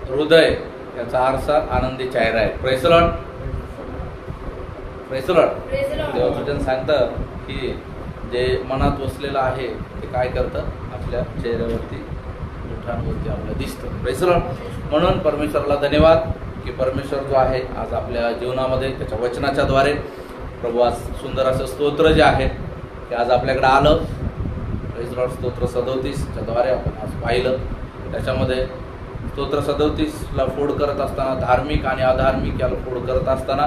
हृदय याचा आरसा आनंदी चेहरा आहे. Praise the Lord. Praise the Lord. देवाचं वचन सांगतं की जे मनात वसलेलं आहे ते काय करतं, आपल्या चेहऱ्यावरती ओठांवरती आपलं दिसतं. Praise the Lord. म्हणून परमेश्वराला धन्यवाद की परमेश्वर जो आहे आज आपल्या जीवनामध्ये त्याच्या वचनाच्या द्वारे प्रभू आज सुंदर असं स्तोत्र जे आहे ते आज आपल्याकडे आलं. Praise the Lord. स्तोत्र 37च्या द्वारे आपण आज पाहिलं. त्याच्यामध्ये स्तोत्र 37ला फोड करत असताना, धार्मिक आणि अधार्मिक याला फोड करत असताना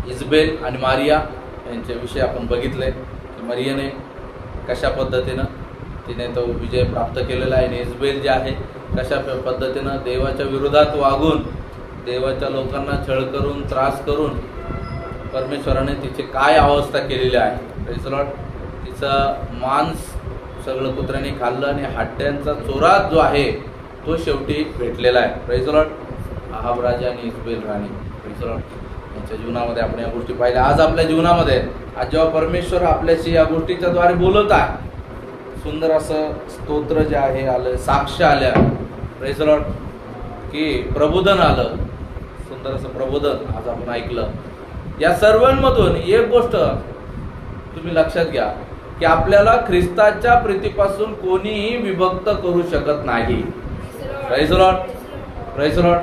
इजबेल आणि मारिया यांच्याविषयी आपण बघितलंय की मरियाने कशा पद्धतीनं तिने तो विजय प्राप्त केलेला आहे आणि इजबेल जे आहे कशा पद्धतीनं देवाच्या विरोधात वागून देवाच्या लोकांना छळ करून त्रास करून परमेश्वराने तिची काय अवस्था केलेली आहे. Praise the Lord. तिचं मांस सगळं कुत्र्याने खाल्लं आणि हट्ट्यांचा चोरात जो आहे तो शेवटी भेटलेला आहे. Praise the Lord. अहाब राजा आणि Jezebel Rani. Praise the Lord. यांच्या जीवनामध्ये आपण या गोष्टी पाहिल्या. आज आपल्या जीवनामध्ये आज जेव्हा परमेश्वर आपल्याशी या गोष्टीच्या द्वारे बोलत आहे, सुंदर असं स्तोत्र जे आहे आलं, साक्ष आल्या. Praise the Lord. की प्रबोधन आलं, सुंदर असं प्रबोधन आज आपण ऐकलं. या सर्वांमधून एक गोष्ट तुम्ही लक्षात घ्या की आपल्याला ख्रिस्ताच्या प्रीतीपासून कोणीही विभक्त करू शकत नाही. Praise the Lord. Praise the Lord.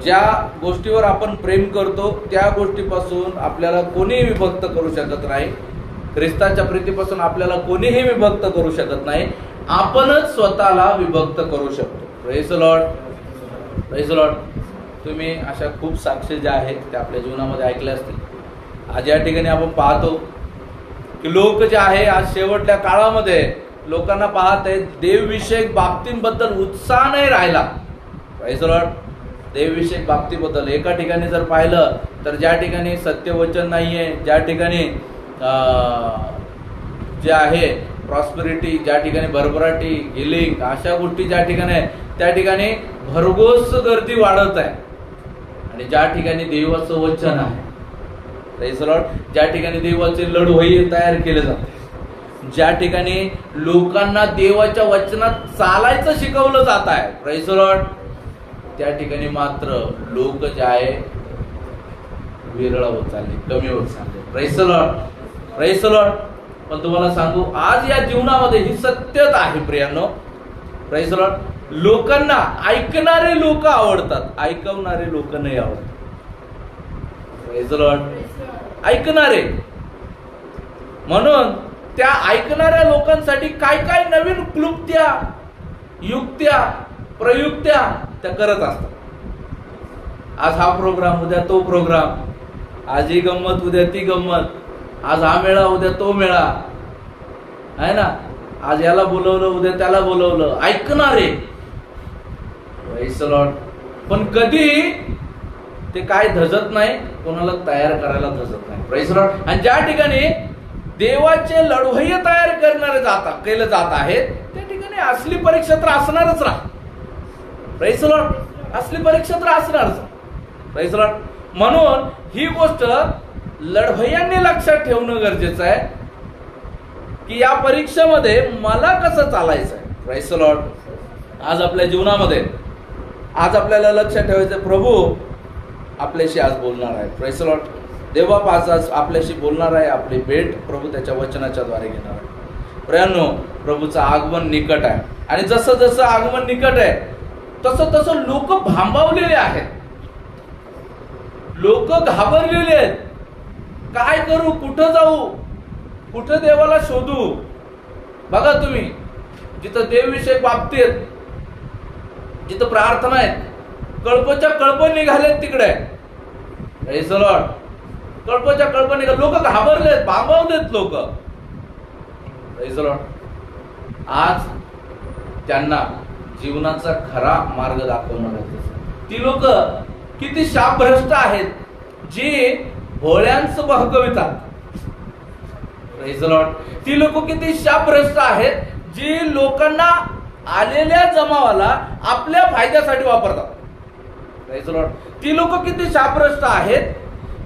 ज्या गोष्टीवर आपण प्रेम करतो त्या गोष्टीपासून आपल्याला कोणीही विभक्त करू शकत नाही. ख्रिस्ताच्या प्रीतीपासून आपल्याला कोणीही विभक्त करू शकत नाही. आपणच स्वतःला विभक्त करू शकतो. Praise the Lord. Praise the Lord. तुम्ही अशा खूप साक्ष ज्या आहेत त्या आपल्या जीवनामध्ये ऐकल्या असतील. आज या ठिकाणी आपण पाहतो की लोक जे आहे आज शेवटच्या काळामध्ये लोकांना पाहत आहेत देवविषयक बाबतींबद्दल उत्साह नाही राहिला. Praise the lord. देवविषयक बाबतीबद्दल एका ठिकाणी जर पाहिलं तर ज्या ठिकाणी सत्यवचन नाहीये, ज्या ठिकाणी जे आहे प्रॉस्पेरिटी, ज्या ठिकाणी भरभराटी, हिलिंग, अशा गोष्टी ज्या ठिकाणी आहे त्या ठिकाणी भरघोस गर्दी वाढत आहे. आणि ज्या ठिकाणी देवाचं वचन आहे, प्रेज द लॉर्ड, ज्या ठिकाणी देवाचे लढवई तयार केले जाते, ज्या ठिकाणी लोकांना देवाच्या वचनात चालायचं शिकवलं जात आहे, प्रेज द लॉर्ड, त्या ठिकाणी मात्र लोक जे आहे विरळ होत चालले, कमी होत चालले. Praise the Lord. Praise the Lord. पण तुम्हाला सांगू आज या जीवनामध्ये ही सत्यता आहे प्रियांनो. Praise the Lord. लोकांना ऐकणारे लोक आवडतात, ऐकवणारे लोक नाही आवडतात. Praise the lord. ऐकणारे. म्हणून त्या ऐकणाऱ्या लोकांसाठी काय काय नवीन क्लुप्त्या, युक्त्या, प्रयुक्त्या त्या करत असतात. आज हा प्रोग्राम, उद्या तो प्रोग्राम, आज ही गंमत, उद्या ती गंमत, आज हा मेळा, उद्या तो मेळा, आहे ना, आज याला बोलवलं, उद्या त्याला बोलवलं. ऐकणारे. Praise the Lord. पण कधी ते काय धजत नाही, कोणाला तयार करायला धजत नाही. Praise the Lord. आणि ज्या ठिकाणी देवाचे लढवय्ये तयार करणारे केले जात आहेत त्या ठिकाणी असली परीक्षा तर असणारच राहा. Praise the Lord. असली परीक्षा तर असणारच. Praise the Lord. म्हणून ही गोष्ट लढवय्यांनी लक्षात ठेवणं गरजेचं आहे की या परीक्षेमध्ये मला कसं चालायचं आहे. Praise the Lord. आज आपल्या जीवनामध्ये आज आपल्याला लक्षात ठेवायचं, प्रभू आपल्याशी आज बोलणार आहे. Praise the Lord. देवबाप आज आपल्याशी बोलणार आहे. आपली भेट प्रभू त्याच्या वचनाच्या द्वारे घेणार आहे. प्रियांनो, प्रभूचं आगमन निकट आहे. आणि जसं जसं आगमन निकट आहे तसं तसं लोक भांबावलेले आहेत, लोक घाबरलेले आहेत. काय करू, कुठं जाऊ, कुठं देवाला शोधू. बघा तुम्ही, जिथं देवविषयक बाबतीत, जिथं प्रार्थना आहेत, कळपच्या कळप निघालेत तिकडे. Praise the Lord. कळपच्या कळप निघाले, लोक घाबरलेत, भांबावलेत लोक. Praise the Lord. आज त्यांना जीवनाचा खरा मार्ग दाखवणार आहे. ती लोक किती शापभ्रष्ट आहेत जी भोळ्यांचं बहकवितात. Praise the lord. ती लोक किती शापभ्रष्ट आहेत जी लोकांना आलेल्या जमावाला आपल्या फायद्यासाठी वापरतात. Praise the lord. ती लोक किती शापभ्रष्ट आहेत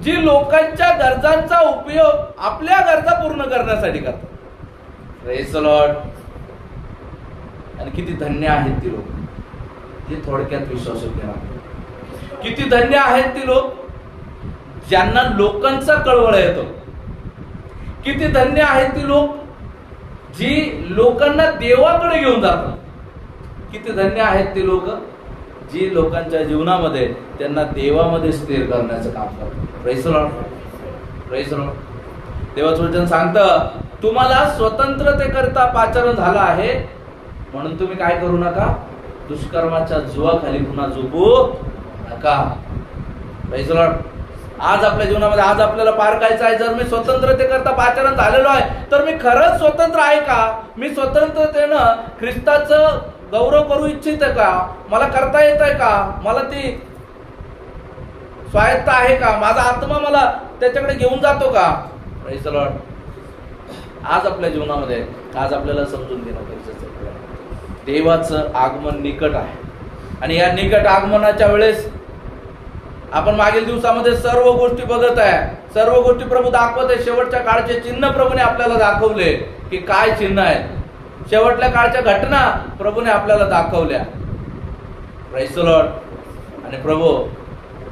जी लोकांच्या गरजांचा उपयोग आपल्या गरजा पूर्ण करण्यासाठी करतात. Praise the Lord. आणि किती धन्य आहेत ती लोक. हे थोडक्यात विश्वास केला. किती धन्य आहेत ती लोक ज्यांना लोकांचा कळवळ येतो. किती धन्य आहेत ती लोक जी लोकांना देवाकडे घेऊन जातात. किती धन्य आहेत ती लोक जी लोकांच्या जीवनामध्ये त्यांना देवामध्ये स्थिर करण्याचं काम करतात. Praise the Lord, praise the Lord. देवाचं वचन सांगतं, तुम्हाला स्वतंत्रतेकरता पाचारण झालं आहे म्हणून तुम्ही काय करू नका, दुष्कर्माच्या जुवाखाली पुन्हा झोपू नका. Praise the Lord. आज आपल्या जीवनामध्ये आज आपल्याला पारखायचं आहे. जर मी स्वतंत्रतेकरता पाचारण झालेलो आहे तर मी खरंच स्वतंत्र आहे का? मी स्वतंत्रतेनं ख्रिस्ताचं गौरव करू इच्छित का? मला करता येत आहे का? मला ती स्वायत्त आहे का? माझा आत्मा मला त्याच्याकडे घेऊन जातो का? Praise the Lord. आज आपल्या जीवनामध्ये आज आपल्याला समजून घेणं गरजेचं आहे. देवाचं आगमन निकट आहे आणि या निकट आगमनाच्या वेळेस आपण मागील दिवसामध्ये सर्व गोष्टी बघत आहे. सर्व गोष्टी प्रभू दाखवत आहे. शेवटच्या काळचे चिन्ह प्रभूने आपल्याला दाखवले की काय चिन्ह आहेत. शेवटल्या काळच्या घटना प्रभूने आपल्याला दाखवल्या. Praise the Lord. आणि प्रभू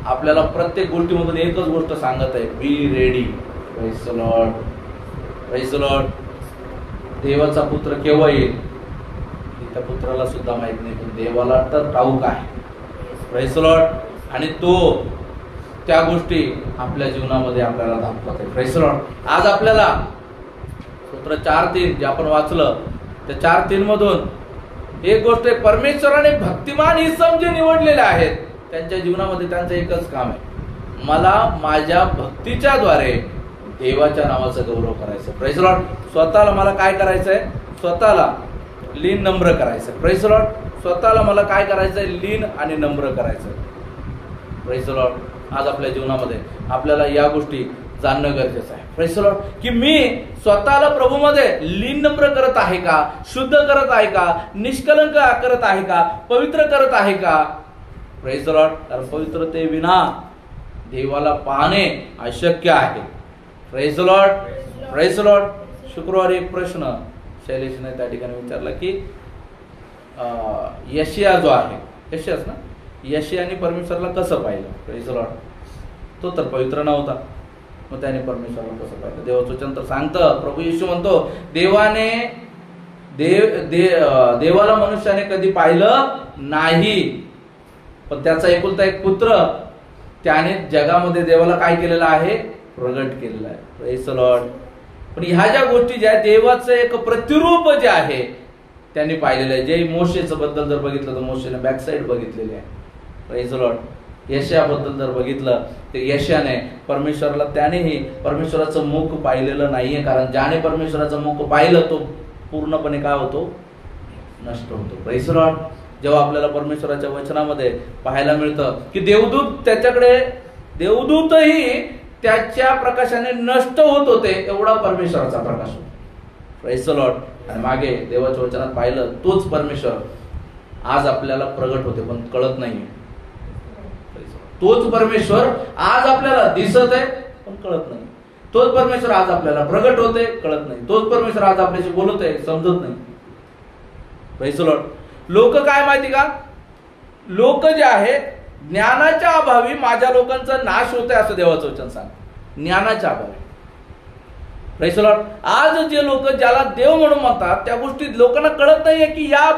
आपल्याला प्रत्येक गोष्टीमधून एकच गोष्ट सांगत आहे, be ready. Praise the Lord, praise the Lord. देवाचा पुत्र केव्हा येईल त्या पुत्राला सुद्धा माहित नाही, पण देवाला तर ठाऊक आहे. Praise the Lord. आणि तो त्या गोष्टी आपल्या जीवनामध्ये आपल्याला दाखवत आहे. Praise the Lord. आज आपल्याला सूत्र 4:3 जे आपण वाचलं त्या 4:3 मधून एक गोष्ट आहे, परमेश्वराने भक्तिमान इसम जे निवडलेले आहेत त्यांच्या जीवनामध्ये त्यांचं एकच काम आहे, मला माझ्या भक्तीच्या द्वारे देवाच्या नावाचा गौरव करायचा. Praise the Lord. स्वतःला मला काय करायचंय? स्वतःला लीन नम्र करायचं. Praise the Lord. स्वतःला मला काय करायचंय? लीन आणि नम्र करायचं. Praise the Lord. आज आपल्या जीवनामध्ये आपल्याला या गोष्टी जाणणं गरजेचं आहे. Praise the Lord. की मी स्वतःला प्रभूमध्ये लीन नम्र करत आहे का? शुद्ध करत आहे का? निष्कलंक करत आहे का? पवित्र करत आहे का? Praise the Lord. कारण पवित्रते विना देवाला पाहणे अशक्य आहे. Praise the Lord, praise the Lord. शुक्रवारी एक प्रश्न शैलेशने त्या ठिकाणी विचारला की यशिया जो आहे, यशियाच ना, यशियाने परमेश्वरला कसं पाहिलं? Praise the Lord. तो तर पवित्र नव्हता, मग त्याने परमेश्वरला कसं पाहिलं? देवाचं वचन तर सांगतं, प्रभू येशू म्हणतो, देवाला मनुष्याने कधी पाहिलं नाही, पण त्याचा एकुलता एक पुत्र त्याने जगामध्ये देवाला काय केलेलं आहे? प्रगट केलेलं आहे. Praise the Lord. पण ह्या ज्या गोष्टी ज्या देवाचं एक प्रतिरूप जे आहे त्यांनी पाहिलेलं आहे. जे मोशेचं बद्दल जर बघितलं तर मोशेने बॅकसाइड बघितलेली आहे. Praise the Lord. यशाबद्दल जर बघितलं तर यशाने परमेश्वराला त्यानेही परमेश्वराचं मुख पाहिलेलं नाहीये, कारण ज्याने परमेश्वराचं मुख पाहिलं तो पूर्णपणे काय होतो? नष्ट होतो. Praise the Lord. जेव्हा आपल्याला परमेश्वराच्या वचनामध्ये पाहायला मिळतं की देवदूतही त्याच्या प्रकाशाने नष्ट होत होते, एवढा परमेश्वराचा प्रकाश होता. Praise the Lord. आणि मागे देवाच्या वचनात पाहिलं तोच परमेश्वर आज आपल्याला प्रगट होते पण कळत नाहीये. तोच परमेश्वर आज आपल्याला दिसत आहे पण कळत नाही. तोच परमेश्वर आज आपल्याला प्रगट होते, कळत नाही. तोच परमेश्वर आज आपल्याशी बोलत आहे, समजत नाही. Praise the Lord. लोक काय माहिती का? लोक जे आहे ज्ञानाच्या अभावी माझ्या लोकांचा नाश होत आहे असं देवाचं वचन सांग. ज्ञानाच्या अभावी. Praise the Lord. आज जे लोक ज्याला देव म्हणून म्हणतात त्या गोष्टी लोकांना कळत नाहीये की या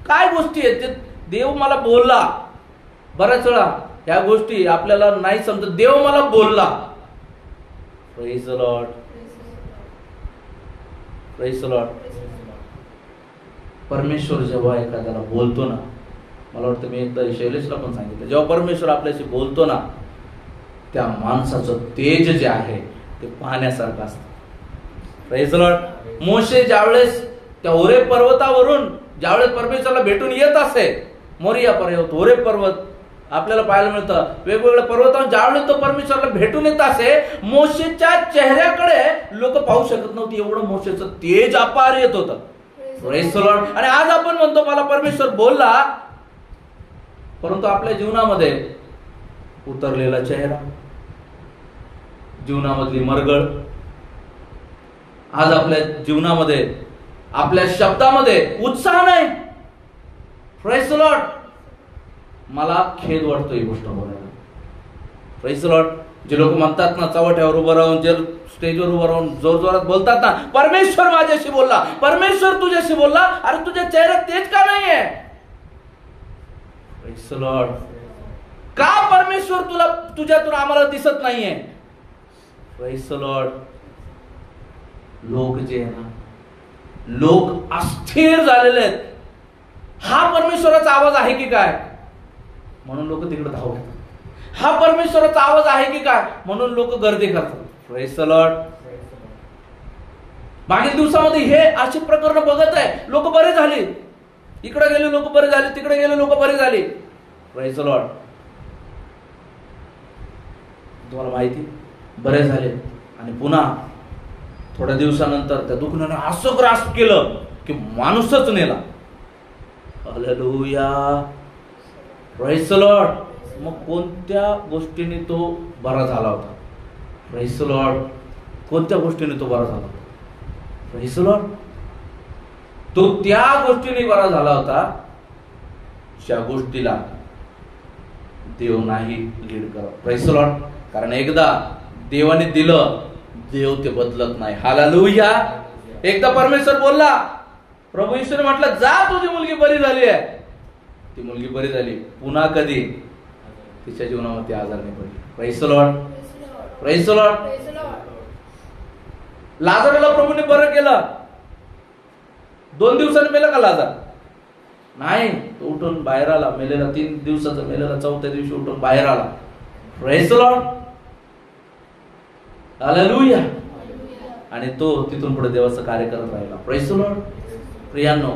काय गोष्टी आहेत. जे देव मला बोलला, बऱ्याच वेळा या गोष्टी आपल्याला नाही समजत. देव मला बोलला. Praise the Lord, praise the Lord. परमेश्वर जेव्हा एखाद्याला बोलतो ना, मला वाटतं मी एकदा शैलेशला पण सांगितलं, जेव्हा परमेश्वर आपल्याशी बोलतो ना त्या माणसाचं तेज जे आहे ते पाहण्यासारखं असतं. Praise the Lord. मोशे ज्यावेळेस त्या होरेब पर्वतावरून ज्यावेळेस परमेश्वराला भेटून येत असे, मोरिया पर्वत, होरेब पर्वत आपल्याला पाहायला मिळतं, वेगवेगळ्या पर्वतावर ज्यावेळेस तो परमेश्वराला भेटून येत असे, मोशेच्या चेहऱ्याकडे लोक पाहू शकत नव्हती, एवढं मोशेचं तेज अपार येत होतं. Praise the Lord. आणि आज आपण म्हणतो मला परमेश्वर बोलला, परंतु आपल्या जीवनामध्ये उतरलेला चेहरा, जीवनामधली मरगळ, आज आपल्या जीवनामध्ये आपल्या शब्दामध्ये उत्साह नाही. Praise the Lord. मला खेद वाटतो ही गोष्ट बोलायला. Praise the Lord. जे लोक म्हणतात ना, चवट्यावर उभं राहून, जे स्टेजवर उभं राहून जोर जोरात बोलतात ना, परमेश्वर माझ्याशी बोलला, परमेश्वर तुझ्याशी बोलला, अरे तुझ्या चेहऱ्यात तेज का नाहीये? Praise the Lord. का परमेश्वर तुला तुझ्यातून आम्हाला दिसत नाहीये? Praise the Lord. लोक जे आहे ना, लोक अस्थिर झालेले आहेत. हा परमेश्वराचा आवाज आहे की काय म्हणून लोक तिकडे धावतात. हा परमेश्वराचा आवाज आहे की काय म्हणून लोक गर्दी करतात. Praise the Lord. मागील दिवसामध्ये हे अशी प्रकरण बघत आहे. लोक बरे झाले, इकडे गेले लोक बरे झाले, तिकडे गेले लोक बरे झाले. Praise the Lord. तुम्हाला माहिती, बरे झाले आणि पुन्हा थोड्या दिवसानंतर त्या दुखण्याने असं ग्रास केलं की माणूसच नेला. हालेलुया. Praise the Lord. मग कोणत्या गोष्टीने तो बरा झाला होता? Praise the Lord. कोणत्या गोष्टीने तो बरा झाला होता? Praise the Lord. तो त्या गोष्टीने बरा झाला होता ज्या गोष्टीला देव नाही लीड करत. Praise the Lord. कारण एकदा देवाने दिलं, देव ते बदलत नाही. हालेलुया. एकदा परमेश्वर बोलला, प्रभू येशूने म्हटलं, जा तुझी मुलगी बरी झाली आहे. ती मुलगी बरी झाली. पुन्हा कधी तिच्या जीवनामध्ये आजार नाही पडली. Praise the Lord. Praise the Lord. लाजराला प्रभूने बरं केलं. 2 दिवसांनी मेला का लाजार? नाही, तो उठून बाहेर आला. मेलेला 3 दिवसाचा मेलेला 4थ्या दिवशी उठून बाहेर आला. Praise the Lord. हालेलुया. आणि तो तिथून पुढे देवाचं कार्य करत राहिला. Praise the Lord. प्रियांनो,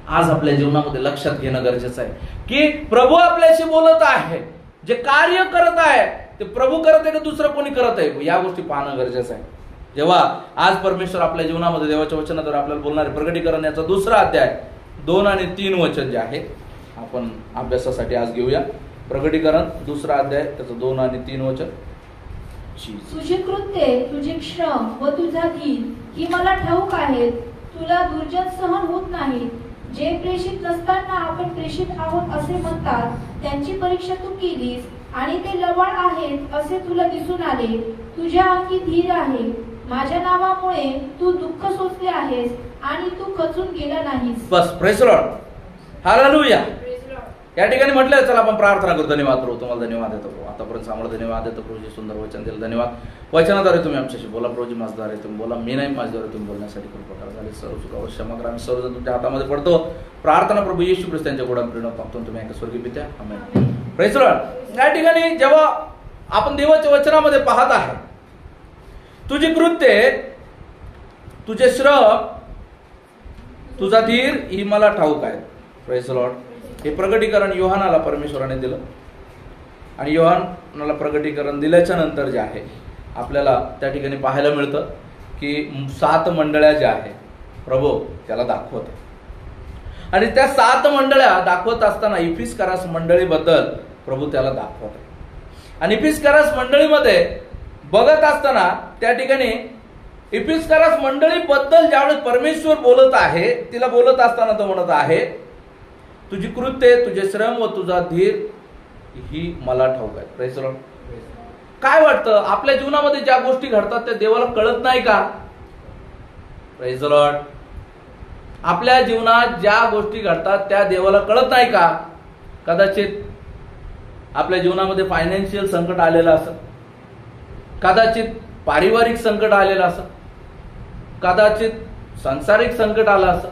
आज आपल्या जीवनामध्ये लक्षात घेणं गरजेचं आहे की प्रभू आपल्याशी बोलत आहे. जे कार्य करत आहे ते प्रभू करत आहे का दुसरं कोणी करत आहे, या गोष्टी पाहणं गरजेचं आहे. जेव्हा आज परमेश्वर आपल्या जीवनामध्ये देवाच्या वचनाद्वारे आपल्याला बोलणारे प्रकटीकरण याचा 2रा अध्याय 2 आणि 3 वचन जे आहे आपण अभ्यासासाठी आज घेऊया. प्रकटीकरण 2रा अध्याय त्याचं 2 आणि 3 वचन. तुझी कृत्ये, तुझे श्रम व तुझा धीर ही मला ठाऊक आहेत. तुला दुर्जन सहन होत नाही. जे प्रेषित नसताना आपण प्रेषित आहोत असे म्हणतात, त्यांची परीक्षा तू केलीस आणि ते लवाळ आहेत असे तुला दिसून आले. तुझ्या अंगी धीर आहे. माझ्या नावामुळे तू दुःख सोसले आहेस आणि तू खचून गेला नाहीस. बस. Praise the Lord. हालेलुया. या ठिकाणी म्हटलं, चला आपण प्रार्थना करू. धन्यवाद प्रभू, तुम्हाला धन्यवाद देतो प्रभू. आतापर्यंत आम्हाला धन्यवाद देतो प्रभूजी, सुंदर वचन दिलं. धन्यवाद. वचनाद्वारे तुम्ही आमच्याशी बोला प्रभूजी. माझ्याद्वारे तुम्ही बोला, मी नाही, माझ्याद्वारे तुम्ही बोलण्यासाठी कृपा करा. झाले सर्व चुकावर क्षमा करा. आम्ही सर्वजण तुमच्या हातामध्ये पडतो. प्रार्थना प्रभू येशू ख्रिस्त यांच्या गोडा प्रेरणात मागतो तुम्ही एका स्वर्गीय पित्या. आमेन. Praise the Lord. या ठिकाणी जेव्हा आपण देवाच्या वचनामध्ये पाहत आहे, तुझी कृत्ये, तुझे श्रम, तुझा धीर ही मला ठाऊक आहे. Praise the Lord. हे प्रकटीकरण योहानाला परमेश्वराने दिलं आणि योहानाला प्रकटीकरण दिल्याच्या नंतर जे आहे आपल्याला त्या ठिकाणी पाहायला मिळतं की 7 मंडळ्या ज्या आहेत प्रभू त्याला दाखवत आहे. आणि त्या 7 मंडळ्या दाखवत असताना इफिस्करास मंडळीबद्दल प्रभू त्याला दाखवत आहे. आणि इफिस्करास मंडळीमध्ये बघत असताना त्या ठिकाणी इफिस्करास मंडळीबद्दल ज्यावेळेस परमेश्वर बोलत आहे, तिला बोलत असताना तो म्हणत आहे, तुझी कृत्ये, तुझे श्रम व तुझा धीर ही मला ठाऊक आहे. Praise the Lord. काय वाटतं, आपल्या जीवनामध्ये ज्या गोष्टी घडतात त्या देवाला कळत नाही का? Praise the Lord. आपल्या जीवनात ज्या गोष्टी घडतात त्या देवाला कळत नाही का? कदाचित आपल्या जीवनामध्ये फायनान्शियल संकट आलेलं असं, कदाचित पारिवारिक संकट आलेलं असं, कदाचित सांसारिक संकट आलं असं,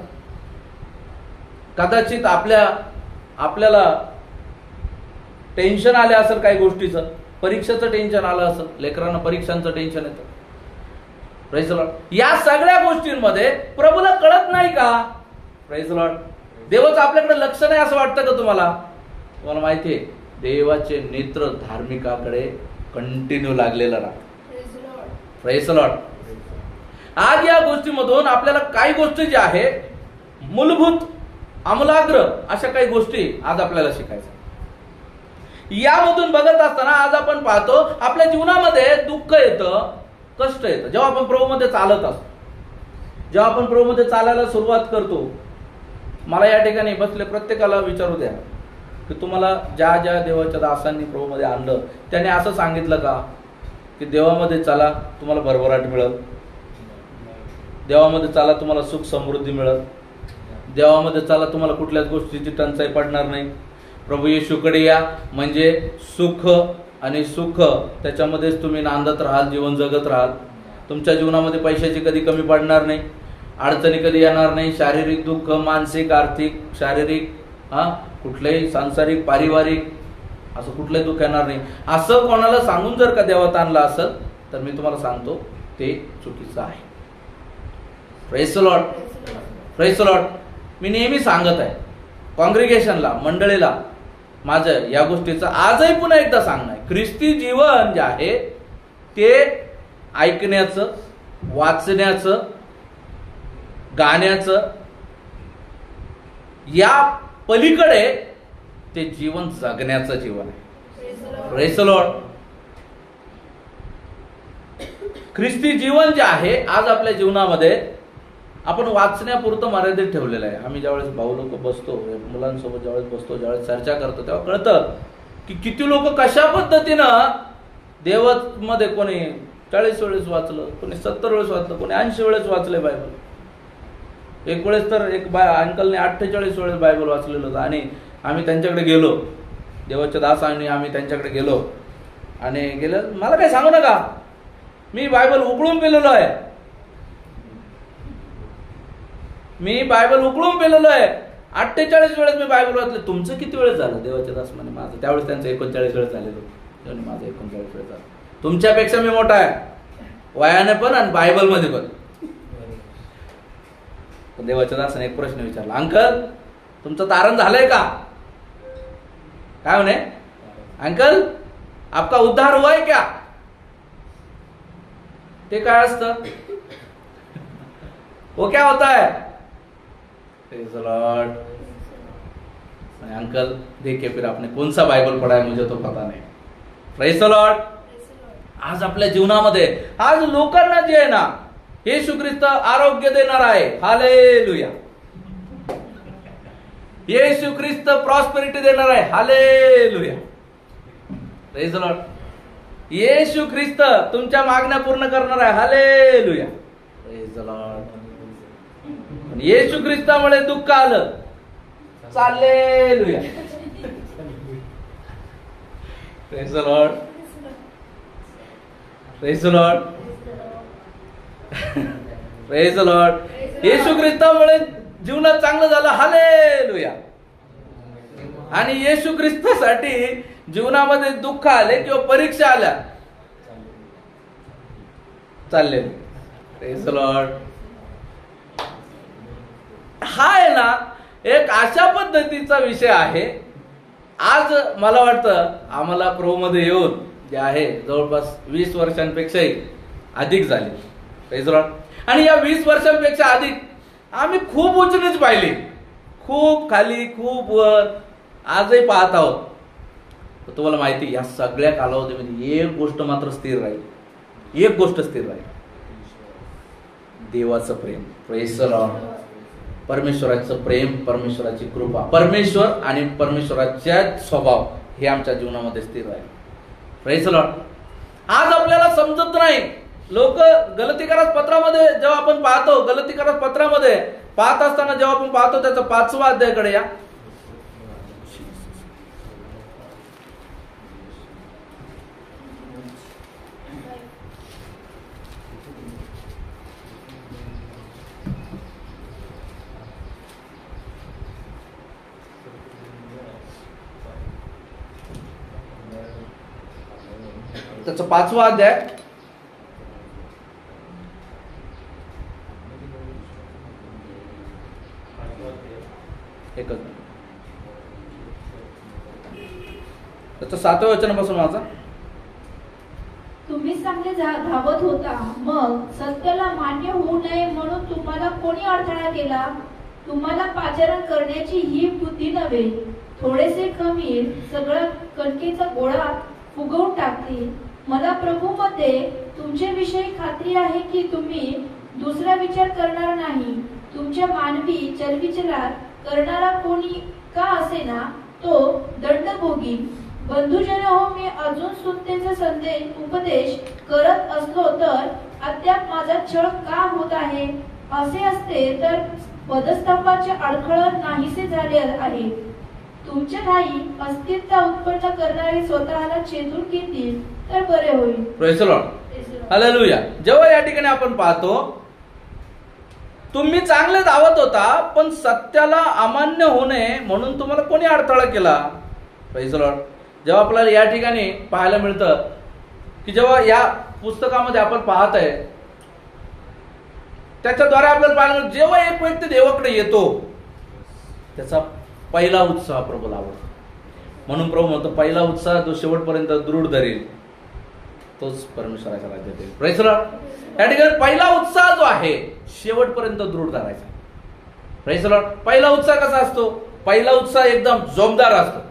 कदाचित आपल्याला टेन्शन आले असेल काही गोष्टीचं, परीक्षेचं टेन्शन आलं असेल, लेकरांना परीक्षांचं टेन्शन येतं. Praise the Lord. या सगळ्या गोष्टींमध्ये प्रभूला कळत नाही का? Praise the Lord. देवाचं आपल्याकडे लक्ष नाही असं वाटतं का तुम्हाला? तुम्हाला माहितीये देवाचे नेत्र धार्मिकाकडे कंटिन्यू लागलेलं राहतं. Praise the Lord. आज या गोष्टीमधून आपल्याला काही गोष्टी ज्या आहे मूलभूत आमूलाग्र अशा काही गोष्टी आज आपल्याला शिकायच्या. यामधून बघत असताना आज आपण पाहतो आपल्या जीवनामध्ये दुःख येतं, कष्ट येतं. जेव्हा आपण प्रभूमध्ये चालत असतो, जेव्हा आपण प्रभूमध्ये चालायला सुरुवात करतो, मला या ठिकाणी बसले प्रत्येकाला विचारू द्या, की तुम्हाला ज्या ज्या देवाच्या दासांनी प्रभूमध्ये आणलं त्याने असं सांगितलं का की देवामध्ये चला तुम्हाला भरभराट मिळेल, देवामध्ये चला तुम्हाला सुख समृद्धी मिळेल, देवामध्ये चला तुम्हाला कुठल्याच गोष्टीची टंचाई पडणार नाही, प्रभू येशूकडे या म्हणजे सुख आणि सुख त्याच्यामध्येच तुम्ही नांदत राहाल, जीवन जगत राहाल, तुमच्या जीवनामध्ये पैशाची कधी कमी पडणार नाही, अडचणी कधी येणार नाही, शारीरिक दुःख, मानसिक, आर्थिक, शारीरिक, कुठलेही सांसारिक, पारिवारिक असं कुठलंही दुःख येणार नाही. असं कोणाला सांगून जर का देवात आणलं असेल तर मी तुम्हाला सांगतो ते चुकीचं आहे. Praise the Lord, praise the Lord. मी नेहमी सांगत आहे कॉंग्रिगेशनला, मंडळीला, माझं या गोष्टीचं आजही पुन्हा एकदा सांगणं आहे. ख्रिस्ती जीवन जे आहे ते ऐकण्याचं, वाचण्याचं, गाण्याचं, या पलीकडे ते जीवन जगण्याचं जीवन आहे. Praise the Lord. ख्रिस्ती जीवन जे आहे आज आपल्या जीवनामध्ये आपण वाचण्यापुरतं मर्यादित ठेवलेलं आहे. आम्ही ज्यावेळेस भाऊ लोक बसतो, मुलांसोबत ज्यावेळेस बसतो, ज्यावेळेस चर्चा करतो, तेव्हा कळतं की किती लोक कशा पद्धतीनं देवामध्ये कोणी 40 वेळेस वाचलं, कोणी 70 वेळेस वाचलं, कोणी 80 वेळेस वाचले बायबल. एक वेळेस तर एक अंकलने 48 वेळेस बायबल वाचलेलं होतं. आणि आम्ही त्यांच्याकडे गेलो, देवाच्या दासांनी आम्ही त्यांच्याकडे गेलो आणि गेलं, मला काही सांगू नका, मी बायबल उकळून पेलेलो आहे, मी बायबल उकळून पेलेलो आहे. 48 वेळेस मी बायबल वाचले. तुमचं किती वेळेस झालं? देवाच्या दास म्हणे माझं त्यावेळेस त्यांचं 39 वेळेस झालेलं, माझं 39 वेळेस झालं. तुमच्यापेक्षा मी मोठा आहे वयाने पण आणि बायबल मध्ये पण. देवाच्या दासाने एक प्रश्न विचारला, अंकल तुमचं तारण झालंय का? काय म्हणे, अंकल आपका उद्धार हुआ है क्या? ते काय असतं? वो क्या होता है? Praise the Lord. अंकल देखिए फिर आपने कौन सा बाइबल पढ़ा है, मुझे तो पता नहीं. Praise the Lord. आज आपल्या जीवनामध्ये आज लोकांना जे आहे ना, येशू ख्रिस्त आरोग्य देणार आहे, हालेलुया. येशू ख्रिस्त प्रॉस्पेरिटी देणार आहे, हालेलुया. Praise the Lord. येशू ख्रिस्त तुमच्या मागण्या पूर्ण करणार आहे, हालेलुया. Praise the Lord. येशू ख्रिस्तामुळे दुःख आलं, hallelujah. Praise the Lord, praise the Lord, praise the Lord. येशू ख्रिस्तामुळे जीवनात चांगलं झालं, हालेलुया. आणि येशू ख्रिस्तासाठी जीवनामध्ये दुःख आले किंवा परीक्षा आल्या, चालले. Praise the Lord. हा आहे ना एक अशा पद्धतीचा विषय आहे. आज मला वाटतं आम्हाला प्रभूमध्ये येऊन जे आहे जवळपास 20 वर्षांपेक्षाही अधिक झाले. Praise the Lord. आणि या 20 वर्षांपेक्षा अधिक आम्ही खूप उंचीच पाहिली, खूप खाली, खूप वर, आजही पाहत आहोत. तुम्हाला माहिती या सगळ्या कालावधीमध्ये एक गोष्ट मात्र स्थिर राहील, एक गोष्ट स्थिर राहील, देवाचं प्रेम. Praise the Lord. परमेश्वराचं प्रेम, परमेश्वराची कृपा, परमेश्वर आणि परमेश्वराचा स्वभाव हे आमच्या जीवनामध्ये स्थिर राहील. Praise the Lord. आज आपल्याला समजत नाही. लोक गलतीकारक पत्रामध्ये जेव्हा आपण पाहतो, गलतीकारक पत्रामध्ये पाहत असताना जेव्हा आपण पाहतो त्याचा 5वा अध्यायाकडे या. त्याचा 5वा अध्याय त्याचं 7व्या वचनापासून वाचा. तुम्ही चांगले धावत होता, मग सत्याला मान्य होऊ नये म्हणून तुम्हाला कोणी अडथळा केला? तुम्हाला पाचारण करण्याची ही बुद्धी नव्हे. थोडेसे खमीर सगळा कणकेचा गोळा फुगवून टाकतील. मला प्रभूमध्ये तुमच्या विषयी खात्री आहे की तुम्ही दुसरा विचार करणार नाही. तुमच्या मानवी चलविचलात करणारा कोणी का असेना तो दंड भोगील. बंधुजन हो, मी अजून सुनतेचा उपदेश करत असलो तर अद्याप माझा छळ का होत आहे? असे असते तर पदस्तंभाचे अडखळण नाहीसे झाले आहे. तुमच्या ठाई अस्थिरता उत्पन्न करणारे स्वतःला छेदून घेतील तर बरे होईल. Praise the Lord. हालेलुया. जेव्हा या ठिकाणी आपण पाहतो, तुम्ही चांगले धावत होता पण सत्याला अमान्य होणे म्हणून तुम्हाला कोणी अडथळा केला? Praise the Lord. जेव्हा आपल्याला या ठिकाणी पाहायला मिळतं की जेव्हा या पुस्तकामध्ये आपण पाहत आहे, त्याच्याद्वारे आपल्याला पाहायला मिळतं, जेव्हा एक व्यक्ती देवाकडे येतो त्याचा पहिला उत्साह प्रभूला आवडतो. म्हणून प्रभू म्हणतो, पहिला उत्साह जो शेवटपर्यंत दृढ धरेल तोच परमेश्वराच्या राज्यात येईल. Praise the Lord. या ठिकाणी पहिला उत्साह जो आहे शेवटपर्यंत दृढ धरायचा. Praise the Lord. पहिला उत्साह कसा असतो? पहिला उत्साह एकदम जोमदार असतो.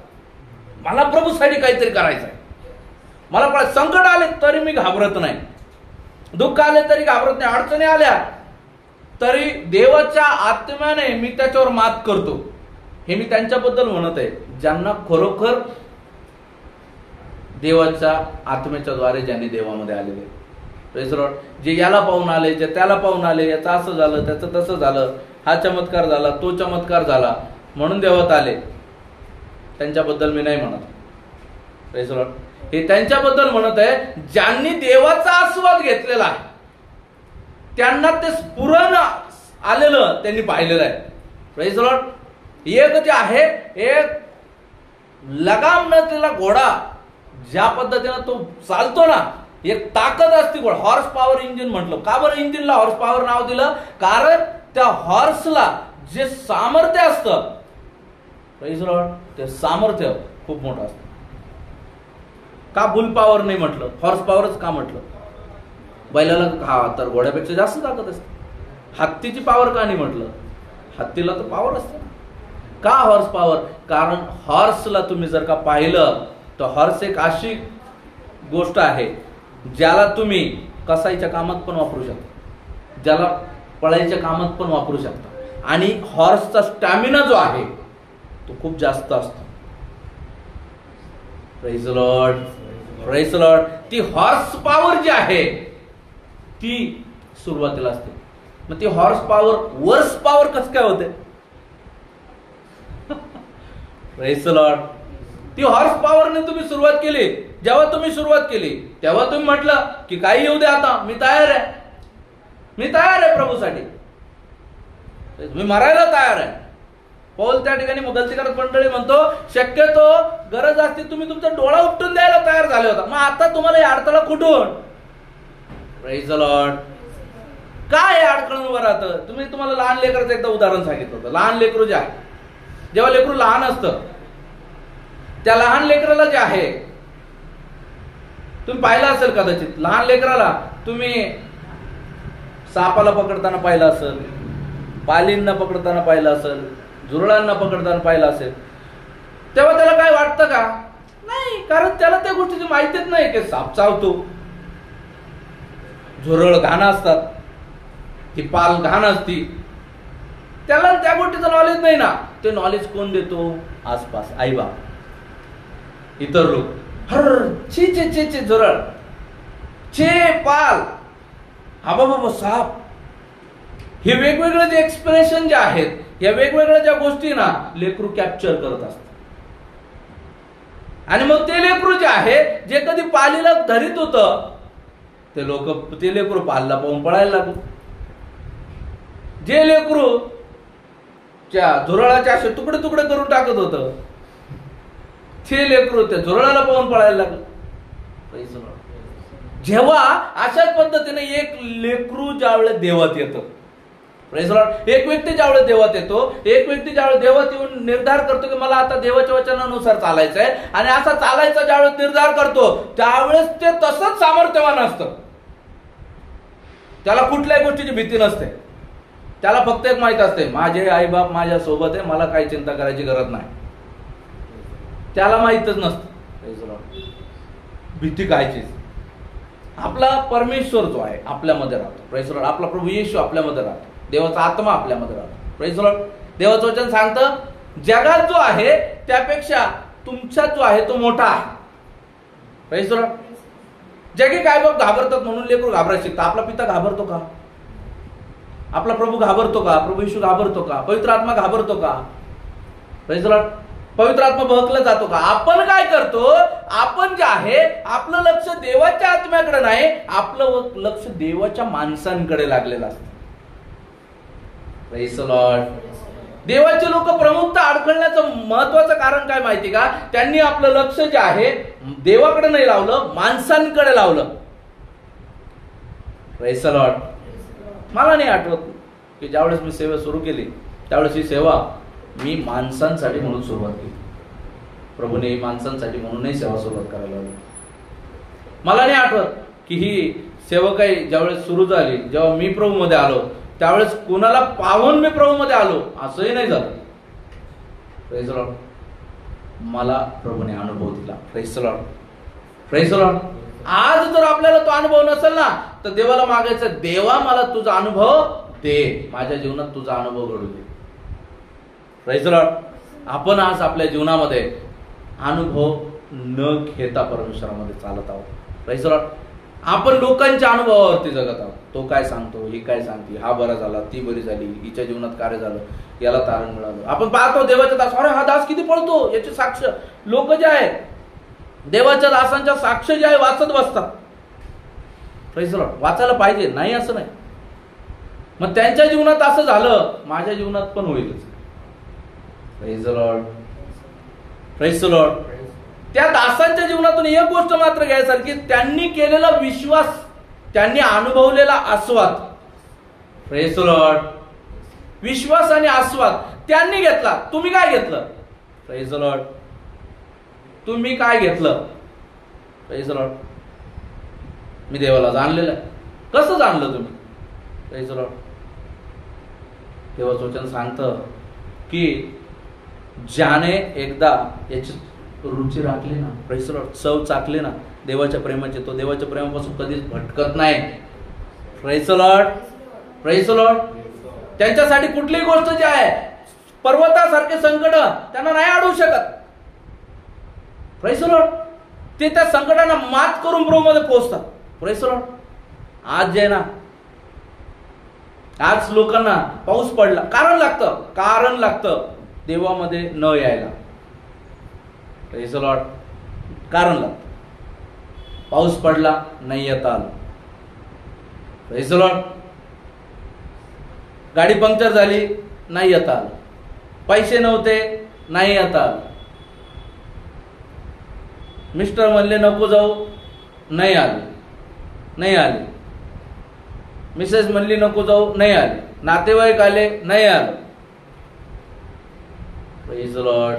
मला प्रभूसाठी काहीतरी करायचं आहे. मला संकट आले तरी मी घाबरत नाही, दुःख आले तरी घाबरत नाही, अडचणी आल्या तरी देवाच्या आत्म्याने मी त्याच्यावर मात करतो. हे मी त्यांच्याबद्दल म्हणत आहे ज्यांना खरोखर देवाच्या आत्म्याच्या द्वारे ज्यांनी देवामध्ये आलेले. Praise the Lord. जे याला पाहून आले, जे त्याला पाहून आले, याचं असं झालं, त्याचं तसं झालं, हा चमत्कार झाला, तो चमत्कार झाला म्हणून देवात आले, त्यांच्याबद्दल मी नाही म्हणत. Praise the Lord. हे त्यांच्याबद्दल म्हणत आहे ज्यांनी देवाचा आस्वाद घेतलेला आहे, त्यांना ते स्फुरण आलेलं त्यांनी पाहिलेलं आहे. Praise the Lord. एक जे आहे, एक लगाम नसलेला घोडा ज्या पद्धतीनं तो चालतो ना, एक ताकद असते घोडा. हॉर्स पॉवर इंजिन म्हटलं. का बरं इंजिनला हॉर्स पॉवर नाव दिलं? कारण त्या हॉर्सला जे सामर्थ्य असतं, प्रेज द लॉर्ड, ते सामर्थ्य खूप मोठं असतं. का बुल पॉवर नाही म्हटलं? हॉर्स पॉवरच का म्हटलं? बैलाला हा तर घोड्यापेक्षा जास्त ताकद असते. हत्तीची पॉवर का नाही म्हटलं? हत्तीला तर पॉवर असते. का हॉर्स पॉवर? कारण हॉर्सला तुम्ही जर का पाहिलं तर हॉर्स एक अशी गोष्ट आहे ज्याला तुम्ही कसाईच्या कामात पण वापरू शकता, ज्याला पळायच्या कामात पण वापरू शकता. आणि हॉर्सचा स्टॅमिना जो आहे तो खूप जास्त असतो. Praise the Lord. Praise the lord. ती हॉर्स पॉवर जी आहे ती सुरुवातीला असते. मग ती हॉर्स पॉवर वर्स पॉवर कसं काय होते? Praise the lord. ती हॉर्स पॉवरने तुम्ही सुरुवात केली. जेव्हा तुम्ही सुरुवात केली तेव्हा तुम्ही म्हटलं की काही येऊ दे, आता मी तयार आहे, मी तयार आहे प्रभूसाठी, मी मरायला तयार आहे. पौल त्या ठिकाणी गलती करत मंडळी म्हणतो, शक्यतो गरज असते तुम्ही तुमचा डोळा उपटून द्यायला तयार झाले होता, मग आता तुम्हाला या अडथळा कुठून? Praise the Lord. काय अडकळून उभं राहतं? तुम्हाला लहान लेकराचं एकदा उदाहरण सांगितलं होतं. लहान लेकरू जे आहे, जेव्हा लेकरू लहान असतं त्या लहान लेकराला जे आहे, तुम्ही पाहिलं असेल कदाचित, लहान लेकराला तुम्ही सापाला पकडताना पाहिलं असेल, पालींना पकडताना पाहिलं असेल, झुरळांना पकडताना पाहिलं असेल. तेव्हा त्याला काय वाटतं का? नाही, कारण त्याला त्या गोष्टीची माहितीच नाही की साप चावतो, झुरळ घाण असतात, ती पाल घाण असती. त्याला त्या गोष्टीचं नॉलेज नाही ना. ते नॉलेज कोण देतो? आसपास आई बाप, इतर लोक. हर चे चे चे चे झुरळ, चे पाल, हा बाबा साप. हे वेगवेगळे जे एक्सप्रेशन जे आहेत, या वेगवेगळ्या ज्या गोष्टी ना लेकरू कॅप्चर करत असतात. आणि मग ते लेकरू जे आहे, जे कधी पालीला धरीत होतं, ते लेकरू पालला पाहून पळायला लागलं. जे लेकरू त्या झुरळाचे असे तुकडे तुकडे करून टाकत होतं, ते लेकरू त्या झुरळाला पाहून पळायला लागलं. जेव्हा अशाच पद्धतीने एक लेकरू ज्यावेळेस देवात येतं, प्रेज द लॉर्ड, एक व्यक्ती ज्यावेळेस देवात येतो, एक व्यक्ती ज्यावेळेस देवात येऊन निर्धार करतो की मला आता देवाच्या वचनानुसार चालायचं आहे, आणि असा चालायचा ज्यावेळेस निर्धार करतो त्यावेळेस ते तसंच सामर्थ्यवान असतं. त्याला कुठल्याही गोष्टीची भीती नसते. त्याला फक्त एक माहित असते, माझे आई बाप माझ्या सोबत आहे, मला काही चिंता करायची गरज नाही. त्याला माहितच नसतं भीती कायचीच. आपला परमेश्वर जो आहे आपल्यामध्ये राहतो. Praise the Lord. आपला प्रभू येशू आपल्यामध्ये राहतो. देवाचा आत्मा आपल्यामध्ये राहतो. Praise the Lord. देवाचं वचन सांगतं, जगात जो आहे त्यापेक्षा तुमच्यात जो आहे तो मोठा आहे. Praise the Lord. जगी काय बघ घाबरतात म्हणून लेकरू घाबरायला शिकतात. आपला पिता घाबरतो का? आपला प्रभू घाबरतो का? प्रभू येशू घाबरतो का? पवित्र आत्मा घाबरतो का? Praise the Lord. पवित्र आत्मा बहकला जातो का? आपण काय करतो? आपण जे आहे आपलं लक्ष देवाच्या आत्म्याकडे नाही, आपलं लक्ष देवाच्या माणसांकडे लागलेलं असतं. Praise the Lord. देवाचे लोक प्रमुखता अडखळण्याचं महत्वाचं कारण काय माहिती का? त्यांनी आपलं लक्ष जे आहे देवाकडे नाही लावलं, माणसांकडे लावलं. Praise the Lord. मला नाही आठवत की ज्यावेळेस मी सेवा सुरू केली त्यावेळेस ही सेवा मी माणसांसाठी म्हणून सुरुवात केली. प्रभूने माणसांसाठी म्हणूनही सेवा सुरुवात करायला लावली. मला नाही आठवत की ही सेवा काही ज्यावेळेस सुरू झाली, जेव्हा मी प्रभू मध्ये आलो त्यावेळेस कोणाला पाहून मी प्रभू मध्ये आलो असंही नाही झालं. Praise the Lord. मला प्रभूने अनुभव दिला. Praise the Lord. Praise the Lord. आज जर आपल्याला तो अनुभव नसेल ना तर देवाला मागायचं, देवा मला तुझा अनुभव दे, माझ्या जीवनात तुझा अनुभव घडू दे. Praise the Lord. आपण आज आपल्या जीवनामध्ये अनुभव न घेता परमेश्वरामध्ये चालत आहोत. Praise the Lord. आपण लोकांच्या अनुभवावरती जगत आहोत. तो काय सांगतो, ही काय सांगते, हा बरा झाला, ती बरी झाली, हिच्या जीवनात कार्य झालं, याला तारण मिळालं. आपण पाहतो देवाचा दास, अरे हा दास किती पळतो, याचे साक्ष लोक जे आहेत देवाच्या दासांच्या साक्ष जे आहे वाचत बसतात. Praise the Lord. वाचायला पाहिजे, नाही असं नाही. मग त्यांच्या जीवनात असं झालं, माझ्या जीवनात पण होईलच. Praise the Lord. Praise the Lord. त्या दासांच्या जीवनातून एक गोष्ट मात्र घ्यायसारखी, त्यांनी केलेला विश्वास, त्यांनी अनुभवलेला आस्वाद. Praise the Lord. विश्वास आणि आस्वाद त्यांनी घेतला. तुम्ही काय घेतलं? Praise the Lord. तुम्ही काय घेतलं? Praise the Lord. मी देवाला जाणलेलं आहे. कसं जाणलं तुम्ही? Praise the Lord. देवाचं वचन सांगतं की ज्याने एकदा याची रुची राखली ना, प्रेज द लॉर्ड, चव चाकली ना देवाच्या प्रेमाची, तो देवाच्या प्रेमापासून कधीच भटकत नाही. Praise the Lord. Praise the Lord. त्यांच्यासाठी कुठलीही गोष्ट जी आहे, पर्वतासारखे संकट त्यांना नाही अडवू शकत. Praise the Lord. ते त्या संकटांना मात करून प्रभूमध्ये पोहोचतात. Praise the Lord. आज जे ना, आज लोकांना पाऊस पडला, कारण लागतं देवामध्ये न यायला. Praise the Lord. कारण लागतं. पाऊस पडला, नाही येता आलं. Praise the Lord. गाडी पंक्चर झाली, नाही येता आलं. पैसे नव्हते, नाही येता आलं. मिस्टर म्हणले नको जाऊ, नाही आले. मिसेस म्हणली नको जाऊ, नाही आले. नातेवाईक आले, नाही आलं. Praise the Lord.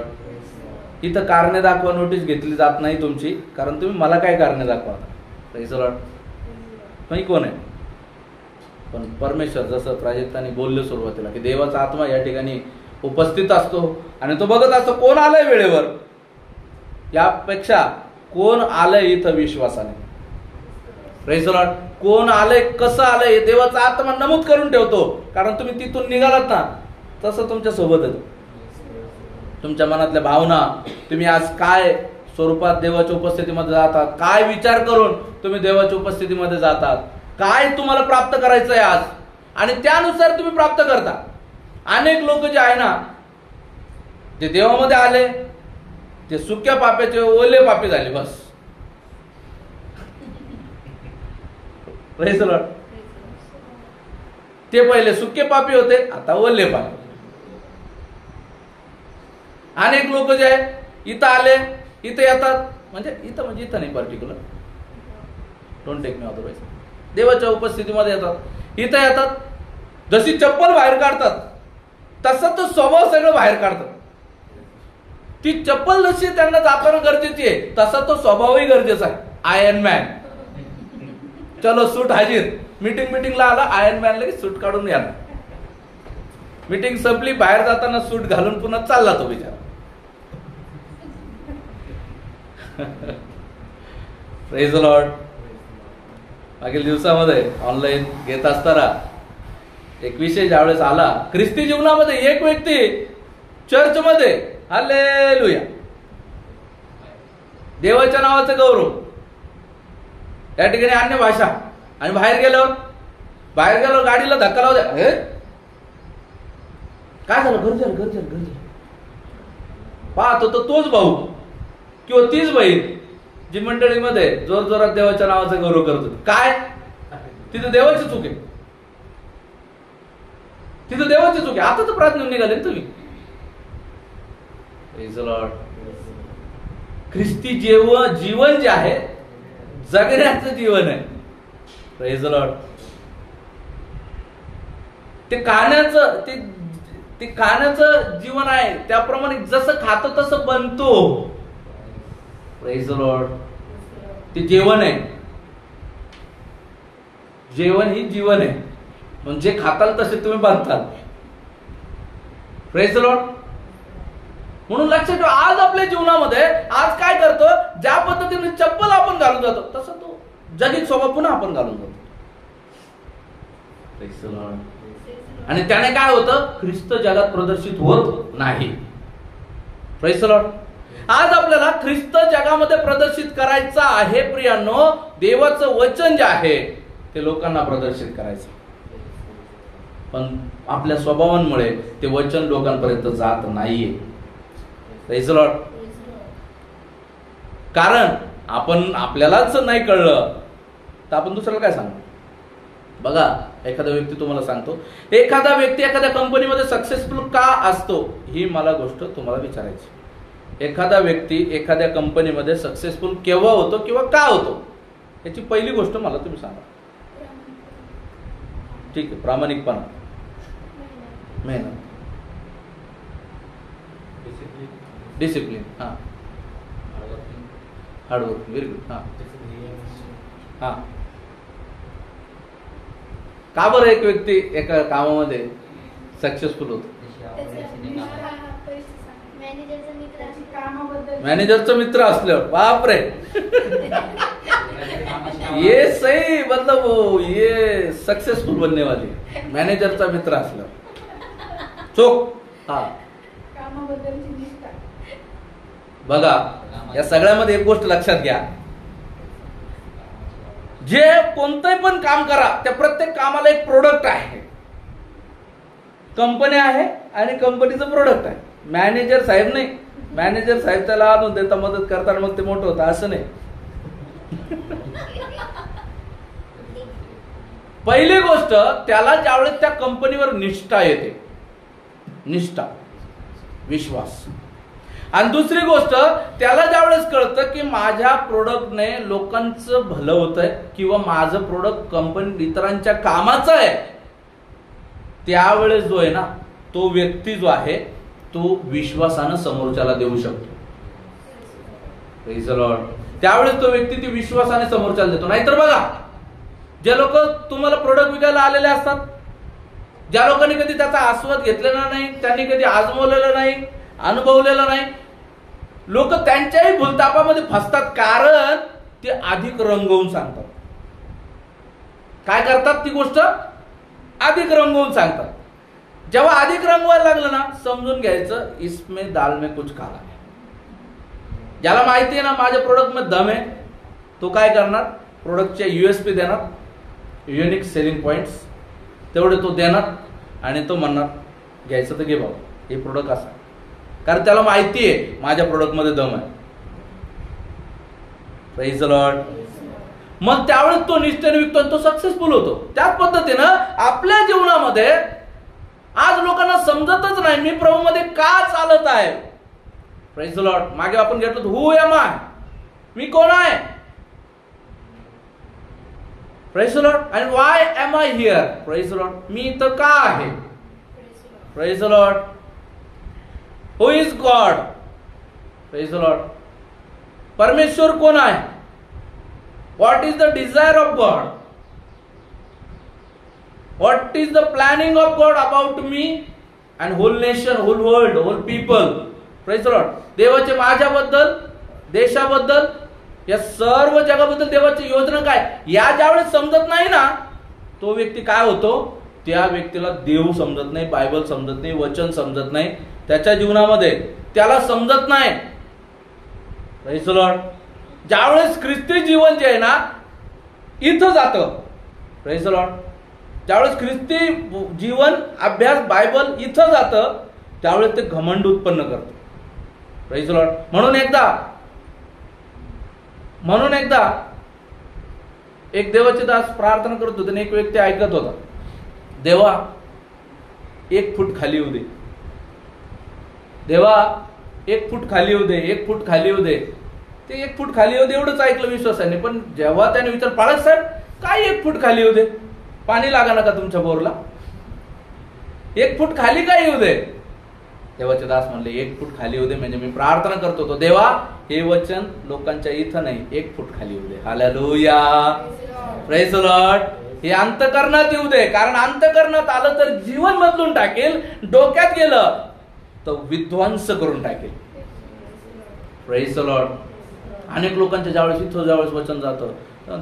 इथं कारणे दाखवा नोटीस घेतली जात नाही तुमची, कारण तुम्ही मला काय कारणे दाखवा. Praise the Lord. नाही कोण आहे? पण परमेश्वर, जसं प्राजक्ताने बोलले सुरुवातीला की देवाचा आत्मा या ठिकाणी उपस्थित असतो आणि तो बघत असतो कोण आलंय वेळेवर. यापेक्षा कोण आलंय इथं विश्वासाने. Praise the Lord. कोण आलंय, कसं आलंय, देवाचा आत्मा नमूद करून ठेवतो. कारण तुम्ही तिथून निघालात ना तसं तुमच्या सोबत येतो. तुमच्या मनातल्या भावना, तुम्ही आज काय स्वरूपात देवाच्या उपस्थितीमध्ये जातात, काय विचार करून तुम्ही देवाच्या उपस्थितीमध्ये जातात, काय तुम्हाला प्राप्त करायचं आहे आज, आणि त्यानुसार तुम्ही प्राप्त करता. अनेक लोक जे आहे ना ते देवामध्ये आले, ते सुक्या पाप्याचे ओले पापी झाले. बस. Praise the Lord. ते पहिले सुके पापी होते, आता ओले पापी. अनेक लोक जे आहे इथं आले, इथं येतात, म्हणजे इथं नाही particular, don't take me otherwise, देवाच्या उपस्थितीमध्ये येतात, इथं येतात. जशी चप्पल बाहेर काढतात तसं तो स्वभाव सगळं बाहेर काढतात. ती चप्पल जशी त्यांना जाताना गरजेची आहे तसा तो स्वभावही गरजेचा आहे. आयर्न मॅन, चलो सूट हाजीर. मीटिंगला आला, आयर्न मॅन लगेच सूट काढून याला. मीटिंग संपली, बाहेर जाताना सूट घालून पुन्हा चालला तो बिचारा. Praise the Lord. मागील दिवसामध्ये ऑनलाईन घेत असताना एक विषय ज्यावेळेस आला, ख्रिस्ती जीवनामध्ये एक व्यक्ती चर्चमध्ये हालेलुया, देवाच्या नावाचं गौरव, त्या ठिकाणी अन्य भाषा, आणि बाहेर गेल्यावर गाडीला धक्का लावू द्या, काय झालं, घर झालं पाहतो तर तोच भाऊ किंवा तीच बहीण जी मंडळीमध्ये जोर जोरात देवाच्या नावाचा गौरव करत होती. काय तिथं देवाची चूक आहे, तिथं देवाची चूक आहे. आता तर प्रार्थना निघाले तुम्ही. Praise the Lord. ख्रिस्ती जीवन जे आहे जगण्याचं जीवन आहे. Praise the Lord. ते खाण्याचं जीवन आहे, त्याप्रमाणे जसं खातो तसं बनतो. Praise the Lord. ते जेवण आहे, जेवण ही जीवन आहे. म्हणजे खाताल तसे तुम्ही बांधताल. Praise the Lord. म्हणून लक्षात ठेवा, आज आपल्या जीवनामध्ये आज काय करतो, ज्या पद्धतीने चप्पल आपण घालून जातो तसं तो जगिक स्वभाव पुन्हा आपण घालून जातो. Praise the Lord. आणि त्याने काय होतं, ख्रिस्त जगात प्रदर्शित होत नाही. Praise the Lord. आज आपल्याला ख्रिस्त जगामध्ये प्रदर्शित करायचं आहे प्रियांनो. देवाचं वचन जे आहे ते लोकांना प्रदर्शित करायचं, पण आपल्या स्वभावांमुळे ते वचन लोकांपर्यंत जात नाहीये. Praise the Lord. कारण आपण आपल्यालाच नाही कळलं तर आपण दुसऱ्याला काय सांगू. बघा, एखादा व्यक्ती तुम्हाला सांगतो, एखादा व्यक्ती एखाद्या कंपनीमध्ये सक्सेसफुल का असतो, ही मला गोष्ट तुम्हाला विचारायची. एखादा व्यक्ती एखाद्या कंपनीमध्ये सक्सेसफुल केव्हा होतो किंवा का होतो, याची पहिली गोष्ट मला तुम्ही सांगा. ठीक आहे, प्रामाणिकपणा, मेहनत, डिसिप्लिन, हा, हार्डवर्किंग, व्हेरी गुड. हा, का बरं एक व्यक्ती एका कामामध्ये सक्सेसफुल होतो? मॅनेजरचा मित्र असल्यावर. बापरे, ये सही, मतलब ये सक्सेसफुल बनने वाली. मॅनेजरचा मित्र असल्यावर चोख. हा, बघा, या सगळ्यामध्ये एक गोष्ट लक्षात घ्या, जे कोणतंही पण काम करा त्या प्रत्येक कामाला एक प्रोडक्ट आहे. कंपनी आहे आणि कंपनीचं प्रोडक्ट आहे. मॅनेजर साहेब नाही, मॅनेजर साहेब त्याला आणून देता, मदत करताना मग ते मोठं होतं असं नाही. पहिली गोष्ट, त्याला ज्यावेळेस त्या कंपनीवर निष्ठा येते, निष्ठा, विश्वास. आणि दुसरी गोष्ट, त्याला ज्यावेळेस कळतं की माझ्या प्रोडक्टने लोकांचं भलं होत आहे किंवा माझं प्रोडक्ट कंपनी इतरांच्या कामाचं आहे, त्यावेळेस जो आहे ना, तो व्यक्ती जो आहे तो विश्वासानं समोरच्याला देऊ शकतो. Praise the Lord. त्यावेळेस तो व्यक्ती ती विश्वासाने समोरच्याला देतो. नाहीतर बघा, जे लोक तुम्हाला प्रोडक्ट विकायला आलेले असतात, ज्या लोकांनी कधी त्याचा आस्वाद घेतलेला नाही, त्यांनी कधी आजमवलेलं नाही, अनुभवलेलं नाही, लोक त्यांच्याही भूलतापामध्ये फसतात. कारण ते अधिक रंगवून सांगतात. काय करतात, ती गोष्ट अधिक रंगवून सांगतात. जेव्हा अधिक रंगवायला लागलं ना, समजून घ्यायचं इसमें दाल में कुछ काला है. ज्याला माहिती आहे ना माझ्या प्रोडक्ट मध्ये दम आहे, तो काय करणार, प्रोडक्टच्या USP देणार, युनिक सेलिंग पॉइंट्स तेवढे तो देणार आणि तो म्हणणार घ्यायचं तर घे बाबा, हे प्रोडक्ट असं. कारण त्याला माहिती आहे माझ्या प्रोडक्ट मध्ये दम आहे. Praise the Lord. मग त्यावेळेस तो निष्ठेने विकतो आणि तो सक्सेसफुल होतो. त्याच पद्धतीनं आपल्या जीवनामध्ये आज लोकांना समजतच नाही मी प्रभूमध्ये का चालत आहे. Praise the Lord. मागे आपण घेतलं हू एम आय, मी कोण आहे. Praise the Lord. आणि why am I here. Praise the Lord. मी इथं का आहे. Praise the Lord. Who is God? Praise the Lord. परमेश्वर कोण आहे. What is the desire of God? What is the planning of God about me and whole nation, whole world, whole people? Praise the Lord. देवाचे माझ्याबद्दल, देशाबद्दल, या सर्व जगाबद्दल देवाची योजना काय, या ज्यावेळेस समजत नाही ना, तो व्यक्ती काय होतो, त्या व्यक्तीला देव समजत नाही, बायबल समजत नाही, वचन समजत नाही. त्याच्या जीवनामध्ये त्याला समजत नाही. Praise the Lord. ज्यावेळेस ख्रिस्ती जीवन जे आहे ना इथं जातं. Praise the Lord. ज्यावेळेस ख्रिस्ती जीवन अभ्यास बायबल इथं जातं त्यावेळेस ते घमंड उत्पन्न करतं. Praise the Lord. म्हणून एकदा एक देवाचे दास प्रार्थना करत होते आणि एक व्यक्ती ऐकत होता, देवा 1 फूट खाली येऊ दे, देवा 1 फूट खाली येऊ दे, 1 फूट खाली येऊ दे. ते 1 फूट खाली येऊ दे एवढंच ऐकलं विश्वासाने. पण जेव्हा त्याने विचार, पाळक साहेब काय 1 फूट खाली येऊ दे, पाणी लागा नका तुमच्या बोरला, 1 फूट खाली काय येऊ दे. देवाचे दास म्हणले 1 फूट खाली येऊ दे म्हणजे मी प्रार्थना करतो तो देवा हे वचन लोकांच्या इथं नाही 1 फूट खाली येऊ दे. हालेलुया. Praise the Lord. हे अंतःकरणात येऊ दे, कारण अंतःकरणात आलं तर जीवन बदलून टाकेल, डोक्यात गेलं तर विध्वंस करून टाकेल. Praise the Lord. अनेक लोकांच्या ज्यावेळेस वचन जातं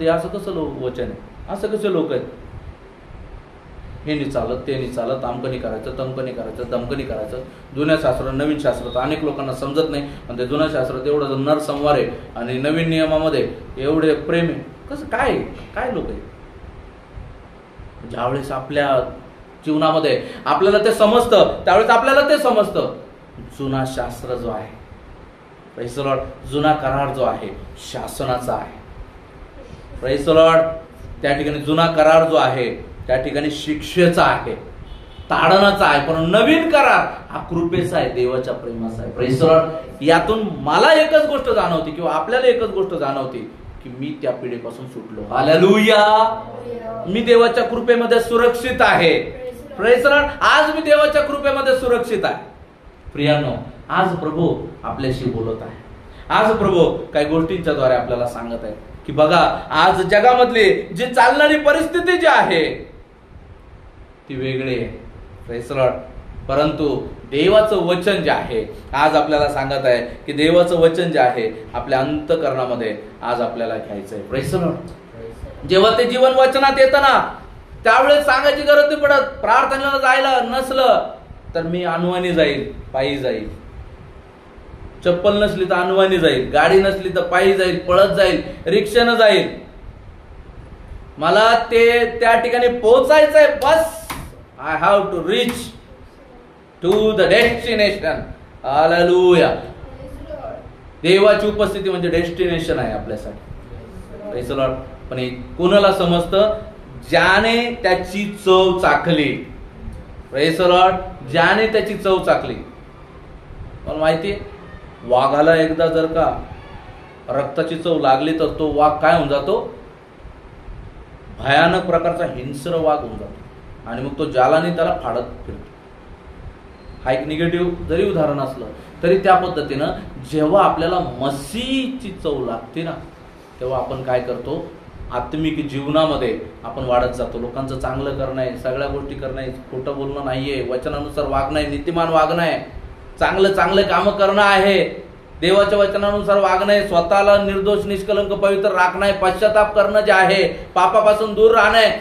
असं कसं वचन आहे, असं कसे लोक आहेत, हे नाही चालत, ते नाही चालत, आमकं नाही करायचं, तमकं नाही करायचं, दमकं नाही करायचं. जुन्या शास्त्र नवीन शास्त्रात अनेक लोकांना समजत नाही. पण ते जुन्या शास्त्रात एवढं नरसंवार आहे आणि नवीन नियमामध्ये एवढे प्रेम आहे. कसं काय लोक आहे. ज्यावेळेस आपल्या जीवनामध्ये आपल्याला ते समजतं त्यावेळेस आपल्याला ते समजतं जुना शास्त्र जो आहे, प्रेज द लॉर्ड, जुना करार जो आहे शासनाचा आहे. Praise the Lord. त्या ठिकाणी जुना करार जो आहे त्या ठिकाणी शिक्षेचा आहे, ताडणाचा आहे. पण नवीन करार हा कृपेचा आहे, देवाच्या प्रेमाचा आहे. Praise the Lord. यातून मला एकच गोष्ट जाणवते किंवा आपल्याला एकच गोष्ट जाणवते की मी त्या पिढीपासून सुटलो. हालेलुया. मी देवाच्या कृपेमध्ये सुरक्षित आहे. Praise the Lord. आज मी देवाच्या कृपेमध्ये सुरक्षित आहे. प्रियांनो, आज प्रभू आपल्याशी बोलत आहे. आज प्रभू काही गोष्टींच्या द्वारे आपल्याला सांगत आहे की बघा आज जगामधली जी चालणारी परिस्थिती जी आहे ती वेगळी आहे. Praise the Lord. परंतु देवाचं वचन जे आहे आज आपल्याला सांगत आहे की देवाचं वचन जे आहे आपल्या अंतःकरणामध्ये आज आपल्याला घ्यायचं आहे. Praise the Lord. जेव्हा ते जीवन वचनात येतं ना त्यावेळेस सांगायची गरज नाही पडत. प्रार्थनेला जायला नसलं तर मी अनवाणी जाईल, पायी जाईल, चप्पल नसली तर अनवाणी जाईल, गाडी नसली तर पायी जाईल, पळत जाईल, रिक्षानं जाईल. मला ते त्या ठिकाणी पोहोचायचंय. बस I have to reach to the destination. Hallelujah. देवाची उपस्थिती म्हणजे डेस्टिनेशन आहे आपल्यासाठी. Praise the Lord. पण हे कोणाला समजतं? ज्याने त्याची चव चाखली. Praise the Lord. ज्याने त्याची चव चाखली. मला माहितीये वाघाला एकदा जर का रक्ताची चव लागली तर तो वाघ काय होऊन जातो? भयानक प्रकारचा हिंस्र वाघ होऊन जातो आणि मग तो जालाने त्याला फाडत फिरतो. हा एक निगेटिव्ह जरी उदाहरण असलं तरी त्या पद्धतीनं जेव्हा आपल्याला मसीची चव लागते ना तेव्हा आपण काय करतो? आत्मिक जीवनामध्ये आपण वाढत जातो. लोकांचं चांगलं करणं आहे, सगळ्या गोष्टी करणं आहे, खोटं बोलणं नाहीये, वचनानुसार वागणं आहे, नीतिमान वागणं आहे, चांगले कामं करणं आहे, देवाच्या वचनानुसार वागणं आहे, स्वतःला निर्दोष निष्कलंक पवित्र राखणं आहे, पश्चाताप करणं जे आहे, पापापासून दूर राहणं आहे.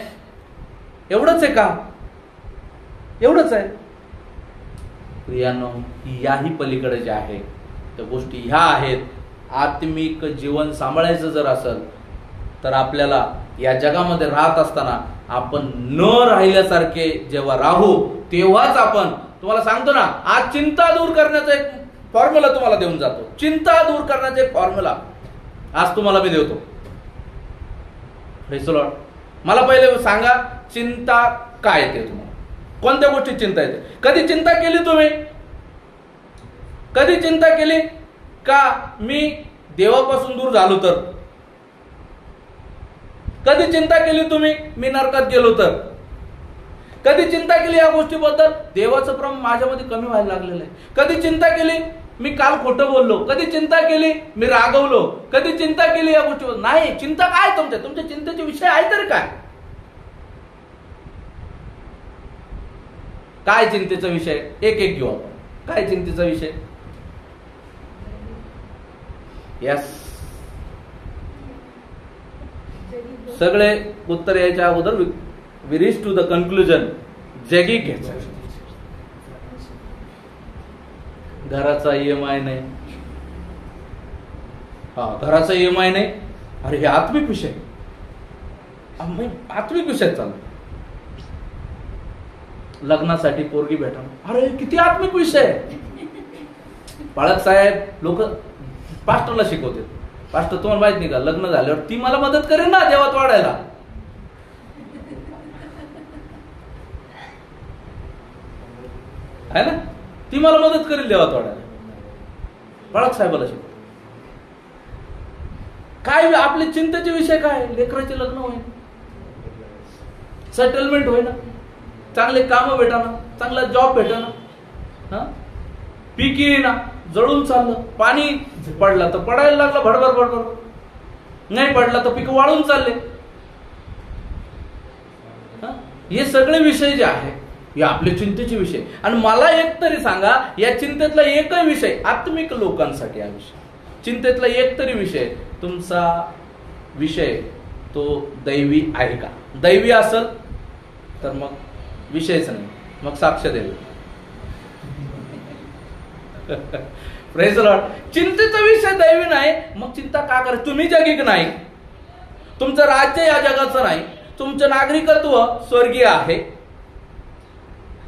एवढंच आहे का? एवढंच आहे? प्रियांनो, याही पलीकडे जे आहे त्या गोष्टी ह्या आहेत. आत्मिक जीवन सांभाळायचं जर असेल तर आपल्याला या जगामध्ये राहत असताना आपण न राहिल्यासारखे जेव्हा राहू तेव्हाच आपण, तुम्हाला सांगतो ना आज चिंता दूर करण्याचा एक फॉर्म्युला तुम्हाला देऊन जातो. चिंता दूर करण्याचा एक फॉर्म्युला आज तुम्हाला मी देतो. Praise the Lord. मला पहिले सांगा चिंता काय येते तुम्हाला? कोणत्या गोष्टी चिंता येते? कधी चिंता केली तुम्ही? कधी चिंता केली का मी देवापासून दूर झालो तर? कधी चिंता केली तुम्ही मी नरकात गेलो तर? कधी चिंता केली या गोष्टीबद्दल? देवाचं प्रेम माझ्यामध्ये कमी व्हायला लागलेलं आहे. कधी चिंता केली मी काल खोटं बोललो? कधी चिंता केली मी रागवलो? कधी चिंता केली या गोष्टीबद्दल? नाही. चिंता काय तुमच्या चिंतेचे विषय आहे तरी काय? काय चिंतेचा विषय? एक घेऊ आपण. काय चिंतेचा विषय? यस. सगळे उत्तर यायच्या अगोदर we reach to the conclusion. जगी घ्यायचं. घराचा EMI नाही, घराचा EMI नाही. अरे हे आत्मिक विषय, आत्मिक विषय चालू. लग्नासाठी पोरगी भेटणं, अरे किती आत्मिक विषय. बाळक साहेब लोक पास्टरला शिकवते, पास्टर तुम्हाला माहित नाही का, लग्न झाल्यावर ती मला मदत करेन ना देवात वाढायला. आहे ना, ती मला मदत करेल देवात वाढायला. बाळक साहेबाला शिकवते. काय आपले चिंतेचे विषय काय, लेकराचे लग्न होईल, सेटलमेंट होईना, चांगले काम भेटाना, चांगला जॉब भेटाना, पीक येईना, जळून चाललं. पाणी पडला तर पडायला लागला भडभर भडभर, नाही पडला तर पीक वाळून चालले. हे सगळे विषय जे आहे हे आपले चिंतेचे विषय. आणि मला एक तरी सांगा, या चिंतेतला एकही विषय आत्मिक लोकांसाठी, हा विषय चिंतेतला एक तरी विषय तुमचा विषय तो दैवी आहे का? दैवी असेल तर मग विषयच नाही, मग साक्ष देईल. Praise the Lord. चिंतेचा विषय दैवी नाही, मग चिंता का करा? तुम्ही जगिक नाही, तुमचं राज्य या जगाचं नाही, तुमचं नागरिकत्व स्वर्गीय आहे,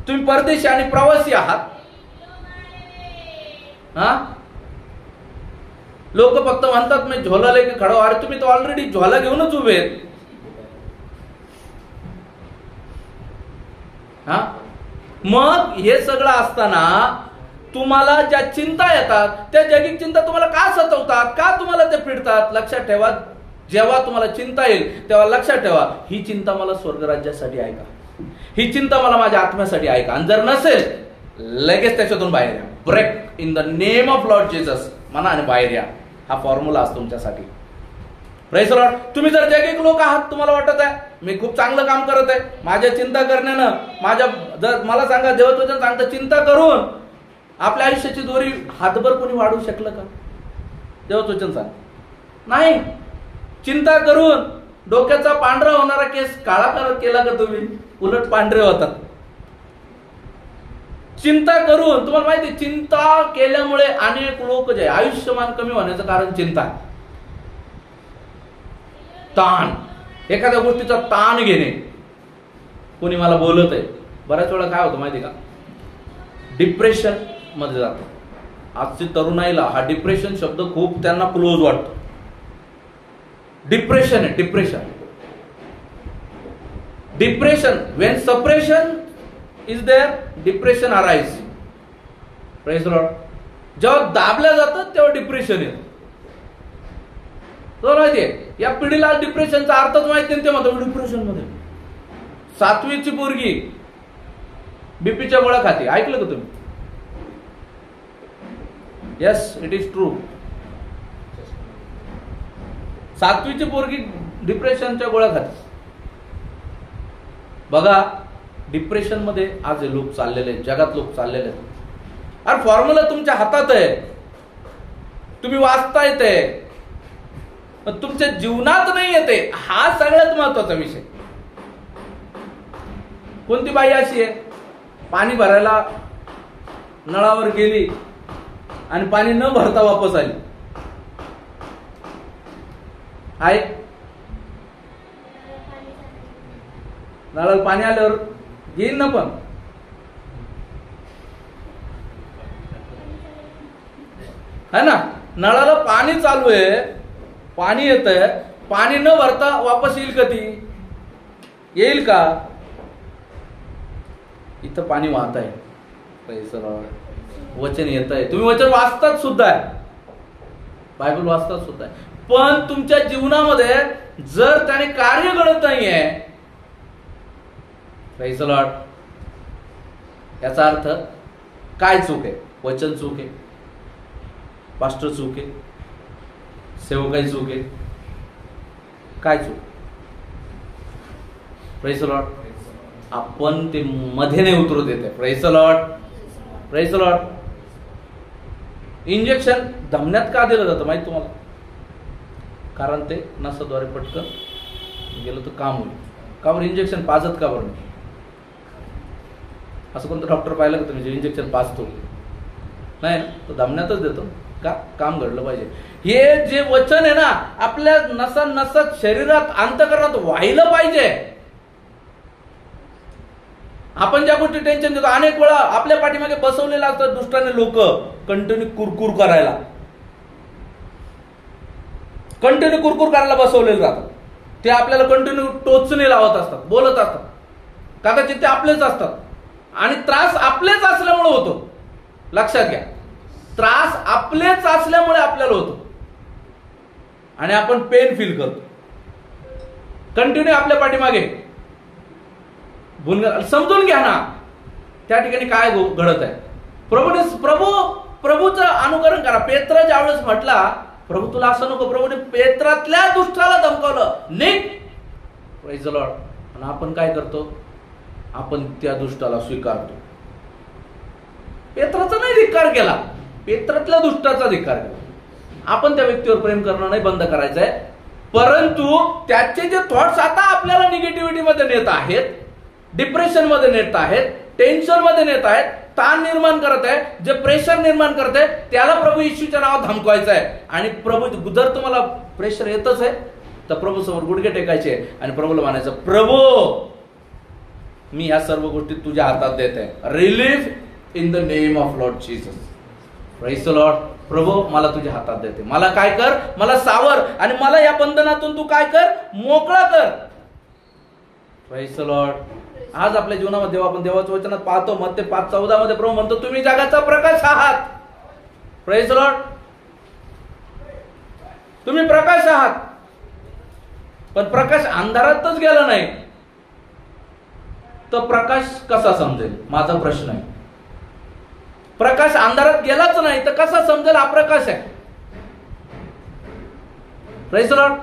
तुम्ही परदेशी आणि प्रवासी आहात. लोक फक्त म्हणतात मी झोला लेके खडो, अरे तुम्ही तर ऑलरेडी झोला घेऊनच उभे आहेत. मग हे सगळं असताना तुम्हाला ज्या चिंता येतात, त्या जगिक चिंता तुम्हाला का सतवतात, का तुम्हाला ते पिडतात? लक्षात ठेवा, जेव्हा तुम्हाला चिंता येईल तेव्हा लक्षात ठेवा, ही चिंता मला स्वर्गराज्यासाठी आहे का? ही चिंता मला माझ्या आत्म्यासाठी आहे का? आणि जर नसेल, लगेच त्याच्यातून बाहेर या. Break in the name of Lord Jesus म्हणा आणि बाहेर या. हा फॉर्म्युला असतो तुमच्यासाठी. Praise the Lord. तुम्ही जर जगिक लोक आहात, तुम्हाला वाटत आहे मी खूप चांगलं काम करत आहे, माझ्या चिंता करण्यानं माझ्या, जर मला सांगा देवत्वचन सांगतं, चिंता करून आपल्या आयुष्याची दोरी हातभर कोणी वाढवू शकलं का? देवत्वचन सांग नाही. चिंता करून डोक्याचा पांढरा होणारा केस काळा केला का तुम्ही? उलट पांढरे होतात. चिंता करून, तुम्हाला माहिती, चिंता केल्यामुळे अनेक लोक जे आयुष्यमान कमी होण्याचं कारण चिंता आहे. ताण, एखाद्या गोष्टीचा ताण घेणे. कोणी मला बोलत आहे, बऱ्याच वेळा काय होतं माहिती का, डिप्रेशन मध्ये जातो. आजची तरुणाईला हा डिप्रेशन शब्द खूप त्यांना क्लोज वाटतो. डिप्रेशन आहे, depression. Depression, when suppression is there, depression arise. Praise the Lord. जेव्हा दाबल्या जातात तेव्हा डिप्रेशन येतं. माहितीये, या पिढीला डिप्रेशनचा अर्थच माहिती नाही. ते म्हणतो डिप्रेशन मध्ये. 7वीची पोरगी बीपीच्या गोळ्या खाते, ऐकलं का तुम्ही? Yes, it is true. 7वीची पोरगी डिप्रेशनच्या गोळ्या खाते. बघा, डिप्रेशन मध्ये आज हे लोक चाललेले आहेत, जगात लोक चाललेले आहेत. अरे फॉर्म्युला तुमच्या हातात आहे, तुम्ही वाचता येते, पण तुमच्या जीवनात नाही येते. हा सगळ्यात महत्वाचा विषय. कोणती बाई अशी आहे, पाणी भरायला नळावर गेली आणि पाणी न भरता वापस आली आहे? नळाला पाणी आल्यावर येईल ना, पण है ना, नळाला पाणी चालू आहे, पाणी येत आहे, पाणी न भरता वापस येईल का? ती येईल का? इथं पाणी वाहत आहे, वचन येत आहे, तुम्ही वचन वाचतात सुद्धा आहे, बायबल वाचतात सुद्धा आहे, पण तुमच्या जीवनामध्ये जर त्याने कार्य घडत नाहीये, प्रेज द लॉर्ड, याचा अर्थ काय चूक आहे? वचन चूक आहे, पास्टर चूक आहे, सेवकाई चूक आहे, काय चूक? Praise the Lord. आपण ते मध्ये नाही उतरू देते. Praise the Lord, praise the Lord. Injection धमन्यात का दिलं जातं माहिती तुम्हाला? कारण ते नसाद्वारे पटकन गेलं तर काम होईल. का बरं इंजेक्शन पाजत का बरं नाही? असं कोणतं डॉक्टर पाहिलं का तुम्ही जे इंजेक्शन पाजतो? नाही ना, तो धमण्यातच देतो का काम घडलं पाहिजे. हे जे वचन आहे ना आपल्या नसा नसात शरीरात अंतःकरणात व्हायला पाहिजे. आपण ज्या गोष्टी टेन्शन देतो, अनेक वेळा आपल्या पाठीमागे बसवलेला असतात दुष्टाने लोक कंटिन्यू कुरकुर करायला, कंटिन्यू कुरकुर करायला बसवलेलं राहतात. ते आपल्याला कंटिन्यू टोचणे लावत असतात, बोलत असतात, कदाचित ते आपलेच असतात आणि त्रास आपलेच असल्यामुळे होतो. लक्षात घ्या, त्रास आपलेच असल्यामुळे आपल्याला होतो आणि आपण पेन फील करतो. कंटिन्यू आपल्या पाठीमागे समजून घ्या ना त्या ठिकाणी काय घडत आहे. प्रभूचं अनुकरण करा. पेत्र ज्यावेळेस म्हटला प्रभू तुला असं नको, प्रभूने पेत्रातल्या दुष्टाला धमकावलं, निघ. Praise the Lord. आणि आपण काय करतो, आपण त्या दुष्टाला स्वीकारतो. पेत्राचा नाही धिक्कार केला, पेत्रातल्या दुष्टाचा धिक्कार केला. आपण त्या व्यक्तीवर प्रेम करणं नाही बंद करायचंय, परंतु त्याचे जे थॉट्स आता आपल्याला निगेटिव्हिटी मध्ये नेत आहेत, डिप्रेशन मध्ये नेत आहेत, टेन्शन मध्ये नेत आहेत, ताण निर्माण करत आहे, जे प्रेशर निर्माण करत आहे, त्याला प्रभू येशूच्या नावात धमकवायचं आहे. आणि प्रभू जर तुम्हाला प्रेशर येतच आहे तर प्रभू समोर गुडघे टेकायचे आणि प्रभूला म्हणायचं, प्रभू मी ह्या सर्व गोष्टी तुझ्या हातात देत आहे. Relief in the name of Lord Jesus. Praise the Lord. प्रभू मला तुझ्या हातात देते, मला काय कर, मला सावर आणि मला या बंधनातून तू काय कर, मोकळा कर. Praise the Lord. आज आपल्या जीवनामध्ये जेव्हा आपण देवाच्या वचनात पाहतो, मत्ते 5:14 मध्ये प्रभू म्हणतो तुम्ही जगाचा प्रकाश आहात. Praise the Lord. तुम्ही प्रकाश आहात, पण प्रकाश अंधारातच गेला नाही तर प्रकाश कसा समजेल, माझा प्रश्न आहे. प्रकाश अंधारात गेलाच नाही तर कसा समजेल अप्रकाश आहे. Praise the Lord.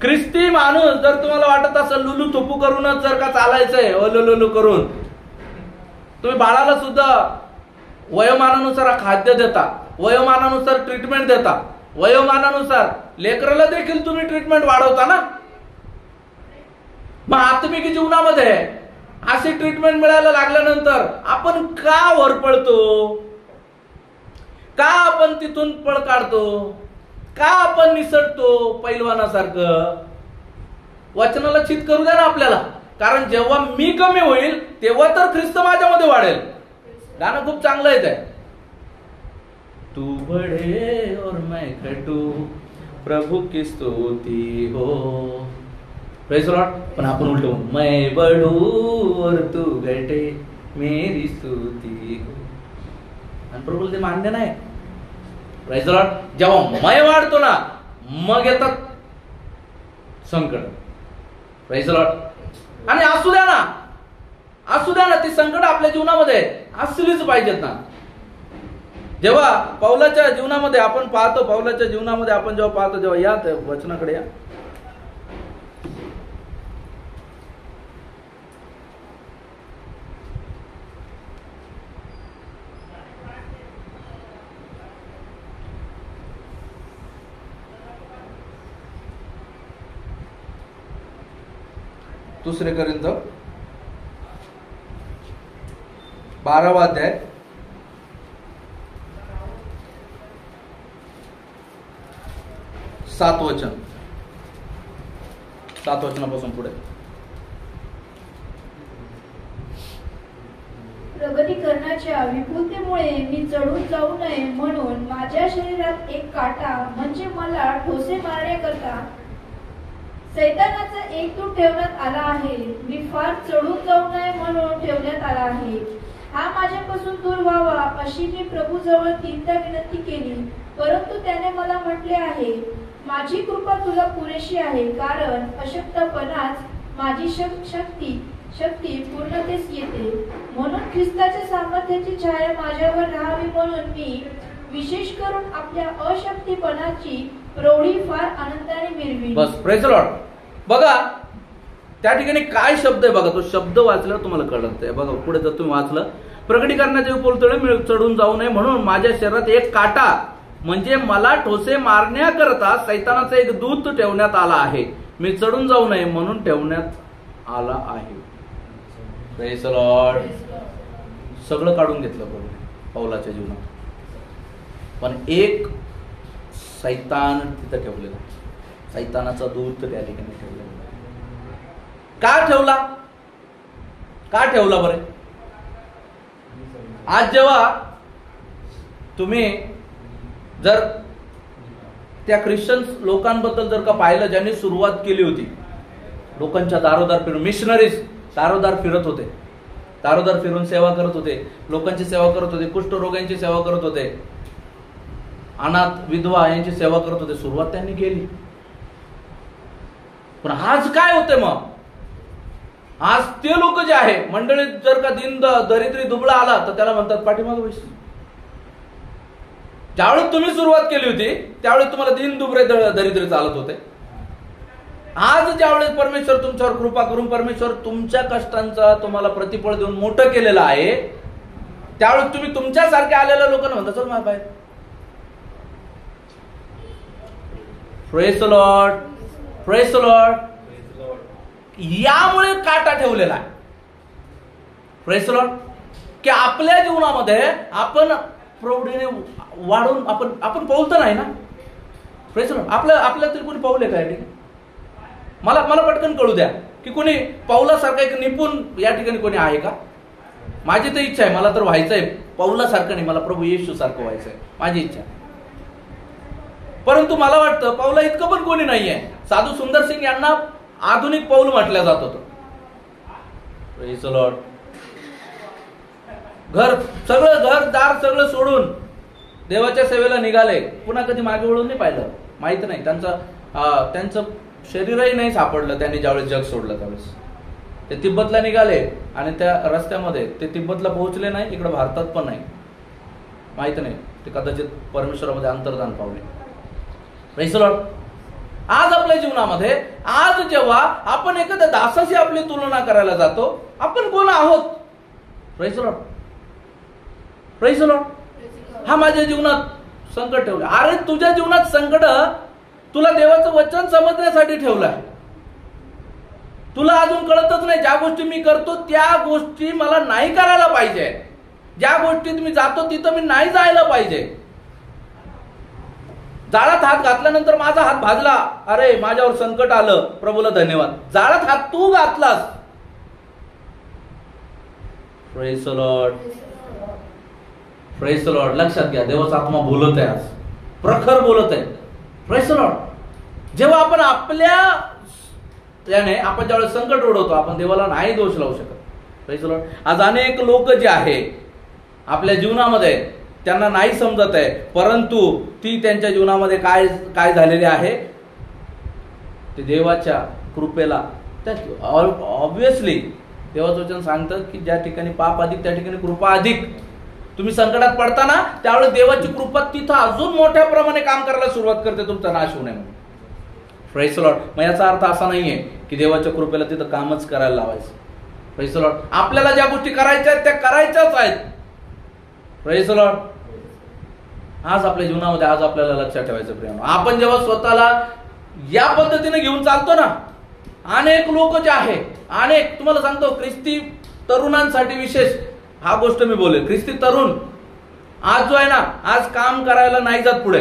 ख्रिस्ती माणूस जर तुम्हाला वाटत असेल लुलू थोपू करूनच जर का चालायचंय, लुलू करून, तुम्ही बाळाला सुद्धा वयोमानानुसार खाद्य देता, वयोमानानुसार ट्रीटमेंट देता, वयोमानानुसार लेकराला देखील तुम्ही ट्रीटमेंट वाढवता ना. मग आत्मिक जीवनामध्ये अशी ट्रीटमेंट मिळायला लागल्यानंतर आपण का वरपळतो, का आपण तिथून पळ काढतो, का आपण निसटतो पैलवानासारखं. वचनाला चित करू द्या ना आपल्याला, कारण जेव्हा मी कमी होईल तेव्हा तर ख्रिस्त माझ्यामध्ये वाढेल. गाणं खूप चांगलं आहे ते, तू बढे और मैं घटू प्रभु की स्तुति हो. Praise the Lord. पण आपण उलटू, मैं बढू और तू घटे मेरी स्तुति हो. आणि प्रभूला ते मान्य नाही. Praise the Lord. जेव्हा मैं वाढतो ना मग येतात संकट. Praise the Lord. आणि असू द्या ना ती संकट आपल्या जीवनामध्ये असलीच पाहिजेत ना. जेव्हा पौलाच्या जीवनामध्ये आपण पाहतो, पौलाच्या जीवनामध्ये आपण जेव्हा पाहतो, जेव्हा या वचनाकडे या, दुसरे करिंथ 12वा अध्याय 7 वचनापासून पुढे. प्रगती करण्याच्या विपुलतेमुळे मी चढून जाऊ नये म्हणून माझ्या शरीरात एक काटा म्हणजे मला ठोसे मारण्याकरता सैतानाचा एक दूत ठेवण्यात आला आहे. मी फार चढून जाऊ नये म्हणून ठेवण्यात आला आहे. हा माझ्यापासून दूर व्हावा अशी मी प्रभूजवळ 3दा विनंती केली, परंतु त्याने मला म्हटले आहे, माझी कृपा तुला पुरेशी आहे, कारण अशक्तपणात माझी शक्ती पूर्णतेस येते. म्हणून ख्रिस्ताच्या सामर्थ्याची छाया माझ्यावर राहावी म्हणून मी विशेष करून आपल्या अशक्तीपणाची प्रौढी फार आनंदाने मिरवी. बस. Praise the Lord. बघा त्या ठिकाणी काय शब्द आहे बघा, तो शब्द वाचल्यावर तुम्हाला कळत आहे. बघा पुढे जर तुम्ही वाचलं, प्रगटीकरणाच्या विपुलतेमुळे चढून जाऊ नये म्हणून माझ्या शरीरात एक काटा म्हणजे मला ठोसे मारण्याकरता सैतानाचा एक दूत ठेवण्यात आला आहे. मी चढून जाऊ नये म्हणून ठेवण्यात आला आहे. Praise the Lord. सगळं काढून घेतलं पौलाच्या जीवनात. पण एक सैतान तिथं ठेवलेला, सैतानाचा दूत त्या ठिकाणी ठेवलेला. का ठेवला? का ठेवला बरे? आज जेव्हा तुम्ही जर त्या ख्रिश्चन लोकांबद्दल जर का पाहिलं, ज्यांनी सुरुवात केली होती, लोकांच्या दारोदार फिरून, मिशनरीज दारोदार फिरत होते, दारोदार फिरून सेवा करत होते, लोकांची सेवा करत होते, कुष्ठरोग्यांची सेवा करत होते, अनाथ विधवा यांची सेवा करत होते. सुरुवात त्यांनी केली. पण आज काय होते मग? आज ते लोक जे आहे मंडळीत जर का दिन दरिद्री दुबळा आला तर त्याला म्हणतात पाठीमागे बैस. ज्यावेळेस तुम्ही सुरुवात केली होती त्यावेळेस तुम्हाला दिन दुबळे दरिद्री चालत होते. आज ज्यावेळेस परमेश्वर तुमच्यावर कृपा करून परमेश्वर तुमच्या कष्टांचा तुम्हाला प्रतिफळ देऊन मोठं केलेलं आहे, त्यावेळेस तुम्ही तुमच्यासारख्या आलेल्या लोकांना म्हणता चल माझ्या बाहेर. Praise the Lord, praise the Lord. यामुळे काटा ठेवलेला आहे. Praise the Lord. की आपल्या जीवनामध्ये आपण प्रौढीने वाढून आपण पाऊल तर नाही ना. Praise the Lord. आपल्या तरी कोणी पाऊल आहे का? मला पटकन कळू द्या की कोणी पाऊलासारखा एक निपुण या ठिकाणी कोणी आहे का? माझी तर इच्छा आहे, मला तर व्हायचंय पाऊलासारखं नाही, मला प्रभू येशू सारखं व्हायचंय, माझी इच्छा. परंतु मला वाटतं पाऊला इतकं पण कोणी नाहीये. साधू सुंदर सिंग यांना आधुनिक पाऊल म्हटलं जात होतं. Praise the Lord. घरदार सगळं सोडून देवाच्या सेवेला निघाले. पुन्हा कधी मागे वळून नाही पाहिलं. माहित नाही त्यांचं शरीरही नाही सापडलं. त्यांनी ज्यावेळेस जग सोडलं त्यावेळेस ते तिब्बतला निघाले आणि त्या रस्त्यामध्ये ते तिब्बतला पोहोचले नाही, इकडे भारतात पण नाही, माहित नाही. ते कदाचित परमेश्वरामध्ये अंतर्धान पावले. Praise the Lord. आज आपल्या जीवनामध्ये, आज जेव्हा आपण एखाद्या दासाशी आपली तुलना करायला जातो, आपण कोण आहोत? Praise the Lord, praise the Lord. हा माझ्या जीवनात संकट ठेवलं. अरे तुझ्या जीवनात संकट तुला देवाचं वचन समजण्यासाठी ठेवलंय. तुला अजून कळतच नाही ज्या गोष्टी मी करतो त्या गोष्टी मला नाही करायला पाहिजे. ज्या गोष्टीत मी जातो तिथं मी नाही जायला पाहिजे. जाळात हात घातल्यानंतर माझा हात भाजला, अरे माझ्यावर संकट आलं, प्रभूला धन्यवाद. जाळात हात तू घातलास. Praise the Lord, praise the Lord. लक्षात घ्या, देवाचा आत्मा बोलत आहे, आज प्रखर बोलत आहे. Praise the Lord. जेव्हा आपण आपल्या त्याने आपण ज्यावेळेस संकट ओढवतो, आपण देवाला नाही दोष लावू शकत. Praise the Lord. आज अनेक लोक जे आहे आपल्या जीवनामध्ये त्यांना नाही समजत आहे, परंतु ती त्यांच्या जीवनामध्ये काय झालेले आहे ते देवाच्या कृपेला. ऑब्विसली देवाचं वचन सांगतं की ज्या ठिकाणी पाप अधिक त्या ठिकाणी कृपा अधिक. तुम्ही संकटात पडताना त्यावेळेस देवाची कृपा तिथं अजून मोठ्या प्रमाणे काम करायला सुरुवात करते, तुमचा नाश होऊ नये म्हणून. Praise the Lord. मग याचा अर्थ असा नाहीये की देवाच्या कृपेला तिथं कामच करायला लावायचं. Praise the Lord. आपल्याला ज्या गोष्टी करायच्या आहेत त्या करायच्याच आहेत. Praise the Lord. आज आपल्या जीवनामध्ये आज आपल्याला लक्षात ठेवायचं प्रियानो, आपण जेव्हा स्वतःला या पद्धतीने घेऊन चालतो ना, अनेक लोक जे आहे, अनेक तुम्हाला सांगतो ख्रिस्ती तरुणांसाठी विशेष हा गोष्ट मी बोलेल. ख्रिस्ती तरुण आज जो आहे ना, आज काम करायला नाही जात पुढे.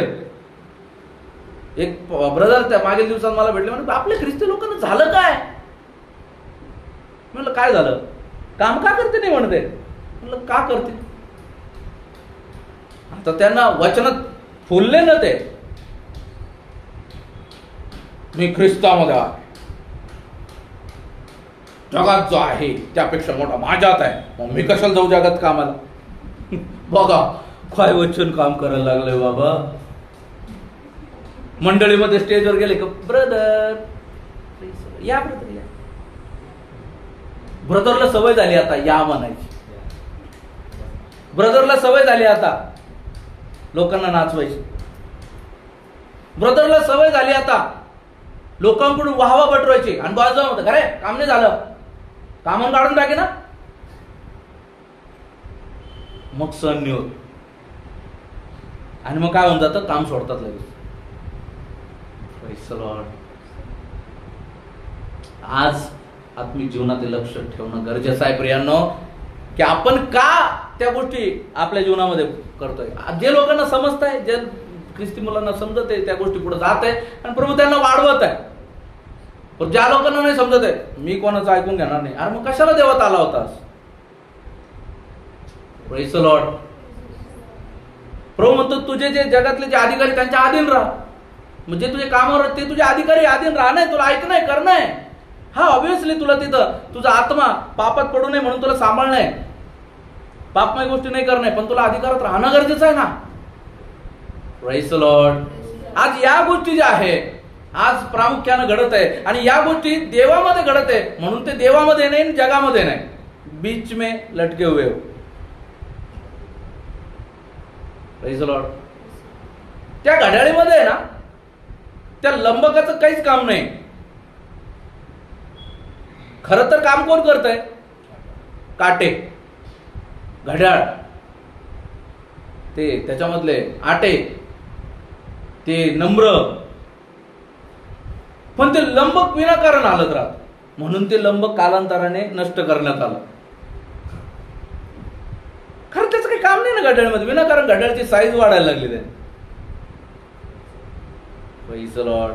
एक ब्रदर त्या मागील दिवसात मला भेटले, म्हणजे आपल्या ख्रिस्ती लोकांना झालं काय? म्हणलं काय झालं? काम का करते नाही म्हणते. म्हणलं का करते? आता त्यांना वचनात फुलले ना ते, मी ख्रिस्तामध्ये आहे, जगात जो आहे त्यापेक्षा मोठा माझ्यात आहे, मग मी कशाला जाऊ जगात कामाला. बघा काय वचन काम करायला लागलंय बाबा. मंडळीमध्ये स्टेजवर गेले का ब्रदर या, ब्रदर या. ब्रदरला सवय झाली आता या म्हणायची. ब्रदरला सवय झाली आता लोकांना नाचवायची. ब्रदरला सवय झाली आता लोकांकडून वाहवा बटवायची. आणि बाजू होतं खरे काम नाही झालं, कामून काढून टाके ना, मग सण नाही होत. आणि मग काय होऊन जातं, काम सोडतात लगेच. आज आत्मिक जीवनात लक्ष ठेवणं गरजेचं आहे प्रियांनो, की आपण का त्या गोष्टी आपल्या जीवनामध्ये करतोय. जे लोकांना समजत आहे, जे ख्रिस्ती मुलांना समजत आहे, त्या गोष्टी पुढे जात आहे आणि प्रभू त्यांना वाढवत आहे. पण ज्या लोकांना नाही समजत आहे, मी कोणाचं ऐकून घेणार नाही, अरे मग कशाला देवात आला होतास? Praise the Lord. प्रभू म्हणतो तुझे जे जगातले जे अधिकारी त्यांच्या अधीन राहा. म्हणजे तुझे कामावर ते तुझे अधिकारी अधीन राहणं, तुला ऐकणं आहे, करणं आहे. हा ऑब्व्हियसली तुला तिथं तुझा आत्मा पापात पडू नये म्हणून तुला सांभाळणं आहे, पापमय गोष्टी नाही करणं आहे, पण तुला अधिकारात राहणं गरजेचं आहे ना. Praise the Lord. आज या गोष्टी ज्या आहे आज प्रामुख्यानं घडत आहे आणि या गोष्टी देवामध्ये घडत आहे, म्हणून ते देवामध्ये नाही जगामध्ये नाही, बीच में लटके हुए हो. Praise the Lord. त्या घड्याळीमध्ये आहे ना, त्या लंबकाचं काहीच काम नाही. खरं तर काम कोण करतंय? काटे, घड्याळ, ते त्याच्यामधले आटे, ते नम्र. पण ते लंबक विनाकारण हालत राहत, म्हणून ते लंबक कालांतराने नष्ट करण्यात आलं. खरं त्याचं काही काम नाही ना घड्याळमध्ये, विनाकारण घड्याळची साईज वाढायला लागली त्याने. Praise the Lord.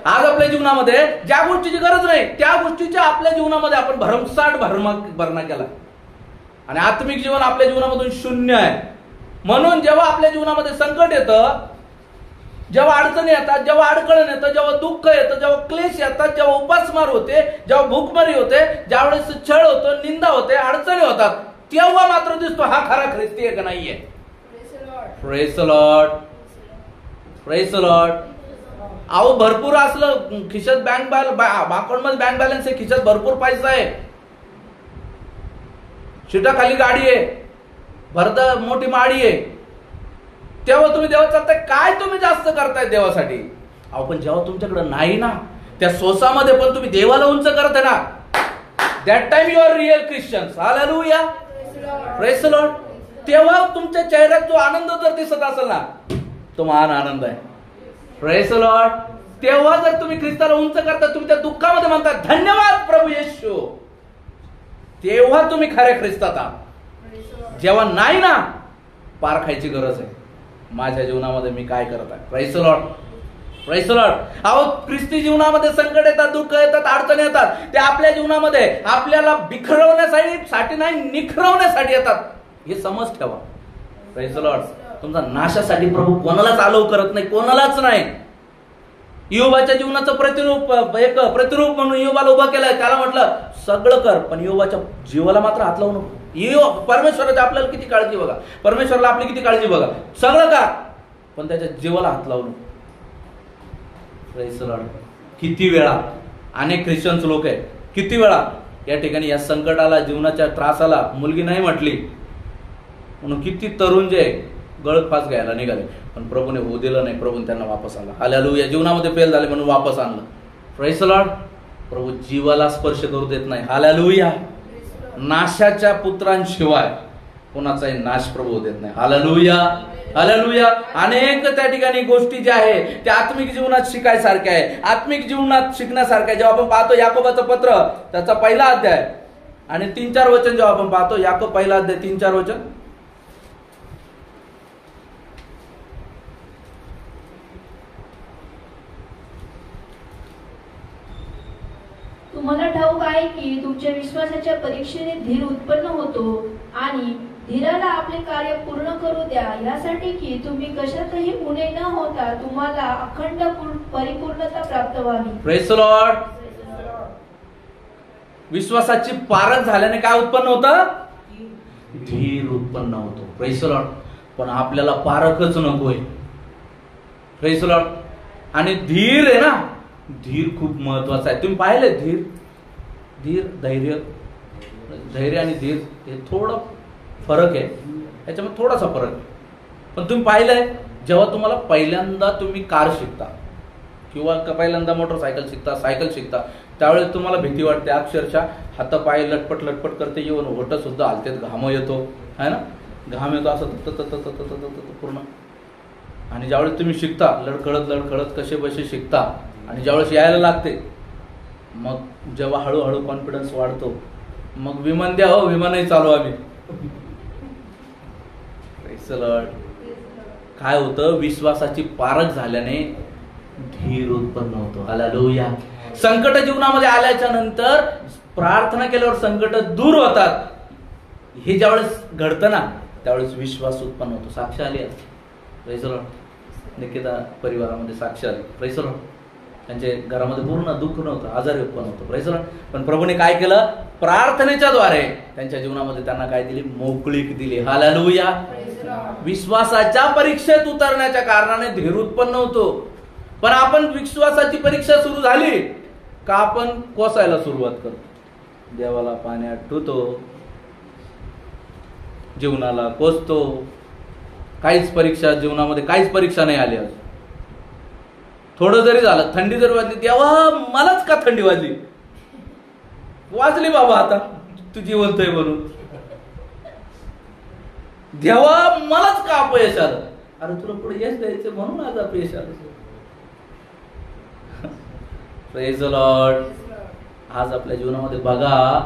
आज आपल्या जीवनामध्ये ज्या गोष्टीची गरज नाही त्या गोष्टीच्या आपल्या जीवनामध्ये आपण भरमसाठ भरणा केला आणि आत्मिक जीवन आपल्या जीवनामधून शून्य आहे. म्हणून जेव्हा आपल्या जीवनामध्ये संकट येतं, जेव्हा अडचणी येतात, जेव्हा अडकळण येतं, जेव्हा दुःख येतं, जेव्हा क्लेश येतात, जेव्हा उपासमार होते, जेव्हा भूकमारी होते, ज्यावेळेस छळ होतो, निंदा होते, अडचणी होतात, तेव्हा मात्र दिसतो हा खरा ख्रिस्ती आहे का नाहीये. Praise the Lord. Praise the Lord. अहो भरपूर असलं खिशात अकाउंटमध्ये बँक बॅलन्स आहे, खिशात भरपूर पैसा आहे, शिटाखाली गाडी आहे, भरत मोठी माडी आहे, तेव्हा तुम्ही देवा चालताय, काय तुम्ही जास्त करताय देवासाठी? अहो पण जेव्हा तुमच्याकडे नाही ना, त्या सोसामध्ये पण तुम्ही देवाला उंच करताय ना, that time you are real Christians. Hallelujah. Praise the Lord. तेव्हा तुमच्या चेहऱ्यात जो आनंद जर दिसत असेल ना, तो महान आनंद आहे. Praise the Lord. तेव्हा जर तुम्ही ख्रिस्ताला उंच करता, तुम्ही त्या दुःखामध्ये म्हणता धन्यवाद प्रभू येशू, तेव्हा तुम्ही खऱ्या ख्रिस्तात आहात. जेव्हा नाही ना, पार खायची गरज आहे. माझ्या जीवनामध्ये मी काय करत आहे? Praise the Lord. Praise the Lord. अहो ख्रिस्ती जीवनामध्ये संकट येतात, दुःख येतात, अडचणी येतात, ते आपल्या जीवनामध्ये आपल्याला बिखरवण्यासाठी नाही, निखरवण्यासाठी येतात, हे समज ठेवा. Praise the Lord. तुमचा नाशासाठी प्रभू कोणालाच अलाउ करत नाही, कोणालाच नाही. योबाच्या जीवनाचं प्रतिरूप म्हणून योबाला उभा केलाय, त्याला म्हटलं सगळं कर पण योबाच्या जीवाला मात्र हात लावू नको. परमेश्वराची आपल्याला किती काळजी बघा, परमेश्वराला आपली किती काळजी बघा, सगळं का पण त्याच्या जीवाला हात लावू नको. Praise the Lord. किती वेळा अनेक ख्रिश्चन्स लोक आहे, किती वेळा या ठिकाणी या संकटाला, जीवनाच्या त्रासाला मुलगी नाही म्हटली म्हणून किती तरुण जे गळत फास घ्यायला निघाले, पण प्रभूने होऊ दिलं नाही, प्रभूने त्यांना वापस आला. हालेलुया. जीवनामध्ये फेल झाले म्हणून वापस आणलं. Praise the Lord. प्रभू जीवाला स्पर्श करू देत नाही. हालेलुया. नाशाच्या पुत्रांशिवाय कोणाचाही नाश प्रभू देत नाही. हालेलुया. हालेलुया. अनेक त्या ठिकाणी गोष्टी ज्या आहे त्या आत्मिक जीवनात शिकायसारख्या आहे, आत्मिक जीवनात शिकण्यासारख्या आहे. जेव्हा आपण पाहतो याकोबाचं पत्र त्याचा पहिला अध्याय आणि 3-4 वचन, जेव्हा आपण पाहतो याकोब पहिला अध्याय 3-4 वचन. तुम्हाला ठाऊक आहे की तुमच्या विश्वासाच्या परीक्षेने धीर उत्पन्न होतो आणि धीराला आपले कार्य पूर्ण करू द्या, यासाठी की तुम्ही कशातही उणे न होता तुम्हाला अखंड परिपूर्णता प्राप्त व्हावी. Praise the Lord. विश्वासाची पारख झाल्याने काय उत्पन्न होतं? धीर उत्पन्न होतो. Praise the Lord. पण आपल्याला पारखच नकोय. Praise the Lord. आणि धीर आहे ना, धीर खूप महत्वाचा आहे. तुम्ही पाहिले धीर, धैर्य आणि धीर हे थोडं फरक आहे, याच्यामध्ये थोडासा फरक आहे. पण तुम्ही पाहिलंय जेव्हा तुम्हाला पहिल्यांदा तुम्ही कार शिकता किंवा पहिल्यांदा मोटरसायकल शिकता, सायकल शिकता, त्यावेळेस तुम्हाला भीती वाटते, अक्षरशः हातापाय लटपट लटपट करते, येऊन होट सुद्धा हलतेत, घाम येतो है ना, घाम येतो असं पूर्ण. आणि ज्यावेळेस तुम्ही शिकता लडखडत कसे बसे शिकता आणि ज्यावेळेस यायला लागते, मग जेव्हा हळूहळू कॉन्फिडन्स वाढतो, मग विमान द्या हो, विमानही चालू आम्ही. काय होतं, विश्वासाची पारख झाल्याने धीर उत्पन्न होतो. हालेलुया. संकट जीवनामध्ये आल्याच्या नंतर प्रार्थना केल्यावर संकट दूर होतात. हे ज्यावेळेस घडतं ना त्यावेळेस विश्वास उत्पन्न होतो. साक्ष आली प्रेज द लॉर्ड. निकिता परिवारामध्ये साक्ष आली. Praise the Lord. त्यांच्या घरामध्ये पूर्ण दुःख नव्हतं, आजारी उत्पन्न होतो. Praise the Lord. पण प्रभूने काय केलं, प्रार्थनेच्या द्वारे त्यांच्या जीवनामध्ये त्यांना काय दिली, मोकळीक दिली. हालेलुया. विश्वासाच्या परीक्षेत उतरण्याच्या कारणाने धीर उत्पन्न होतो. पण आपण विश्वासाची परीक्षा सुरू झाली का आपण कोसायला सुरुवात करतो, देवाला पाण्यात ठुतो, जीवनाला कोसतो. काहीच परीक्षा जीवनामध्ये काहीच परीक्षा नाही आली. थोडं जरी झालं, थंडी जरी वाजली, देवा मलाच का थंडी वाजली, वाजली बाबा आता तू जिवंत आहे म्हणून, देवा मलाच का अपयश आलं, अरे तुला पुढे यश द्यायचं म्हणून आज अपयश आलं. Praise the Lord. आज आपल्या जीवनामध्ये बघा,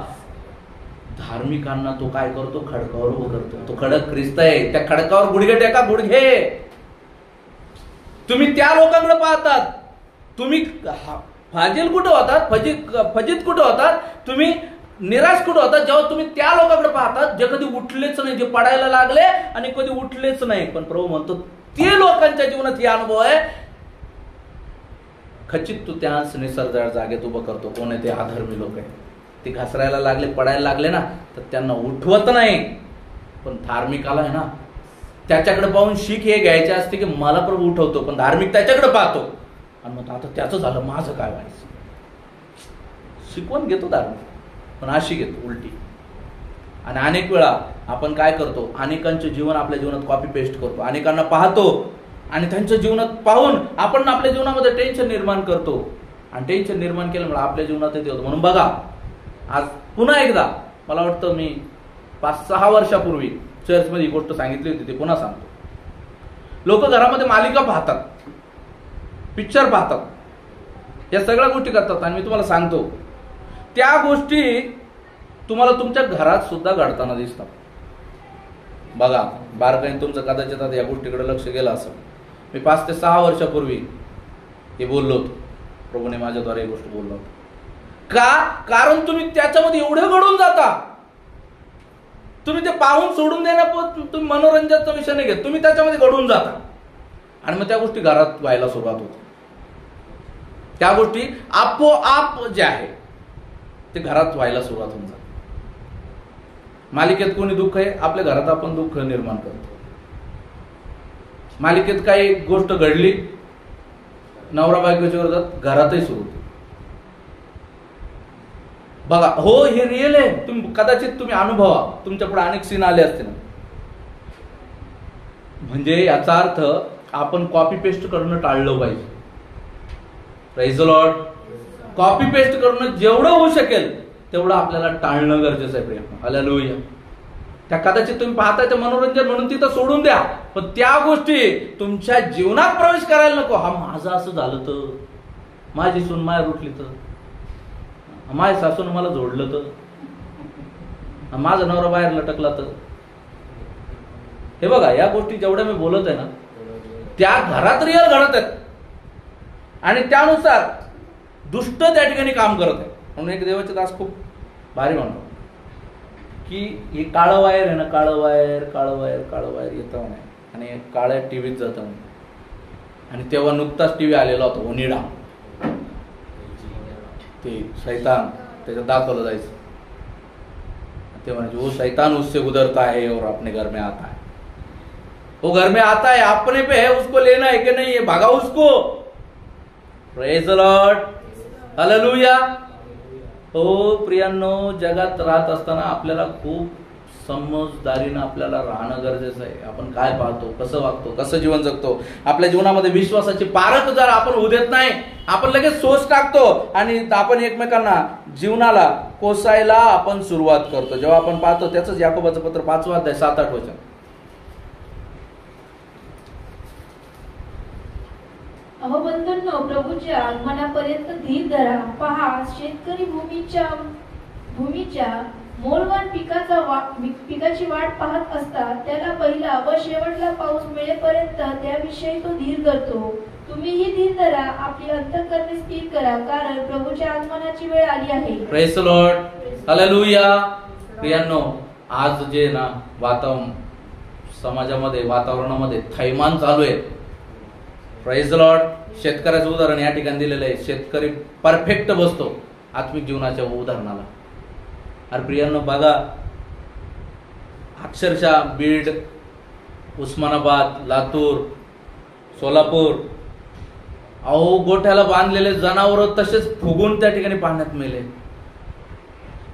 धार्मिकांना तो काय करतो, खडकावर उभं करतो. तो खडक ख्रिस्त आहे, त्या खडकावर गुडघे टेका, गुडघे. तुम्ही त्या लोकांकडे पाहतात, तुम्ही फाजील कुठं होतात, फजित कुठं होतात, तुम्ही निराश कुठं होतात, जेव्हा तुम्ही त्या लोकांकडे पाहतात जे कधी उठलेच नाही, जे पडायला लागले आणि कधी उठलेच नाही. पण प्रभू म्हणतो ते लोकांच्या जीवनात हे अनुभव आहे, खचित तू त्याच निसर्गाच्या जागेत उभं करतो. कोण आहे ते, अधर्मी लोक आहे. ते घसरायला लागले, पडायला लागले ना तर त्यांना उठवत नाही. पण धार्मिकाला आहे ना, त्याच्याकडे पाहून शीख हे घ्यायचे असते की मला प्रभू उठवतो, पण धार्मिक त्याच्याकडे पाहतो आणि मग आता त्याचं झालं, माझं काय व्हायचं. शिकवण घेतो धार्मिक, पण अशी घेतो उलटी. आणि अनेक वेळा आपण काय करतो, अनेकांचे जीवन आपल्या जीवनात कॉपी पेस्ट करतो, अनेकांना पाहतो आणि त्यांच्या जीवनात पाहून आपण आपल्या जीवनामध्ये टेन्शन निर्माण करतो. आणि टेन्शन निर्माण केल्यामुळे आपल्या जीवनात ते होतं. म्हणून बघा, आज पुन्हा एकदा मला वाटतं मी 5-6 वर्षापूर्वी चर्चमध्ये ही गोष्ट सांगितली होती, ते पुन्हा सांगतो. लोक घरामध्ये मालिका पाहतात, पिक्चर पाहतात, या सगळ्या गोष्टी करतात. आणि मी तुम्हाला सांगतो, त्या गोष्टी तुम्हाला तुमच्या घरात सुद्धा घडताना दिसतात. बघा, बारकाईने तुमचं कदाचित आता या गोष्टीकडे लक्ष गेलं असं. मी 5 ते 6 वर्षापूर्वी हे बोललो होतो, प्रभूने माझ्याद्वारे ही गोष्ट बोललो होतो. का? कारण तुम्ही त्याच्यामध्ये एवढे घडून जाता, तुम्ही ते पाहून सोडून देण्यात तुम्ही मनोरंजनाचा विषय नाही घेत, तुम्ही त्याच्यामध्ये घडून जाता आणि मग त्या गोष्टी घरात व्हायला सुरुवात होते. त्या गोष्टी आपोआप जे आहे ते घरात व्हायला सुरुवात होऊन जाते. मालिकेत कोणी दुःख आहे, आपल्या घरात आपण दुःख निर्माण करतो. मालिकेत काही गोष्ट घडली नवरा बायकोच्या विरोधात, घरातही सुरू होते. बघा, हो हे रिअल आहे. तुम्ही कदाचित तुम्ही अनुभवा, तुमच्या पुढे अनेक सीन आले असतील. म्हणजे याचा अर्थ आपण कॉपी पेस्ट करणं टाळलं पाहिजे. Praise the Lord. Copy paste करणं जेवढं होऊ शकेल तेवढं आपल्याला टाळणं गरजेचं आहे. प्रेम. हालेलुया. त्या कदाचित तुम्ही पाहताय ते मनोरंजन म्हणून तिथं सोडून द्या, पण त्या गोष्टी तुमच्या जीवनात प्रवेश करायला नको. हा माझं असं झालं तर, माझी सून माया रुटली तर, माझ्या सासून मला जोडलं तर, माझा नवरा बाहेर लटकला तर. हे बघा, या गोष्टी जेवढ्या मी बोलत आहे ना त्या घरात रिअल घडत आहेत आणि त्यानुसार दुष्ट त्या ठिकाणी काम करत आहे. म्हणून एक देवाचे दास खूप भारी म्हणतो की हे काळं वायर आहे ना, काळं वायर येतं म्हणे आणि काळ्या टीव्हीत जातं म्हणे. आणि तेव्हा नुकताच टीव्ही आलेला होता ओनिडा, ते शैतान त्याच्यात दाखवलं जायचं. ते म्हणजे वो शैतान उससे गुजरता है और अपने घर में आता है, वो घर में आता है, अपने पे है, उसको लेना है कि नहीं है, भागा उसको. Praise the Lord. हालेलुया. हो प्रियांनो, जगात राहत असताना आपल्याला खूप समजदारीनं आपल्याला राहणं गरजेचं आहे. आपण काय पाहतो, कसं वागतो, कसं जीवन जगतो, आपल्या जीवनामध्ये विश्वासाची पारख जर आपण होऊ देत नाही, आपण लगेच सोच टाकतो आणि आपण एकमेकांना जीवनाला कोसायला आपण सुरुवात करतो. जेव्हा आपण पाहतो त्याच याकोबाचं पत्र 5 अध्याय 7-8 वचन. अहो बंधूंनो, प्रभूच्या आगमनापर्यंत धीर धरा. पहा, शेतकरी भूमीच्या मोलवान पिकाची वाट पाहत असतात. त्याला पहिला व शेवटला पाऊस मिळेपर्यंत त्याविषयी तो धीर धरतो. तुम्हीही धीर धरा, आपली अंतःकरणे स्थिर करा, कारण प्रभूच्या आगमनाची वेळ आली आहे. Praise the Lord, hallelujah. प्रियांनो, आज जे ना समाजामध्ये वातावरणामध्ये थैमान चालू आहे. Praise the Lord. शेतकऱ्याचं उदाहरण या ठिकाणी दिलेलं आहे. शेतकरी परफेक्ट बसतो आत्मिक जीवनाच्या उदाहरणाला. अरे प्रियांनो, बघा, अक्षरशः बीड, उस्मानाबाद, लातूर, सोलापूर, अहो गोठ्याला बांधलेले जनावर तसेच फुगून त्या ठिकाणी पाण्यात मेले.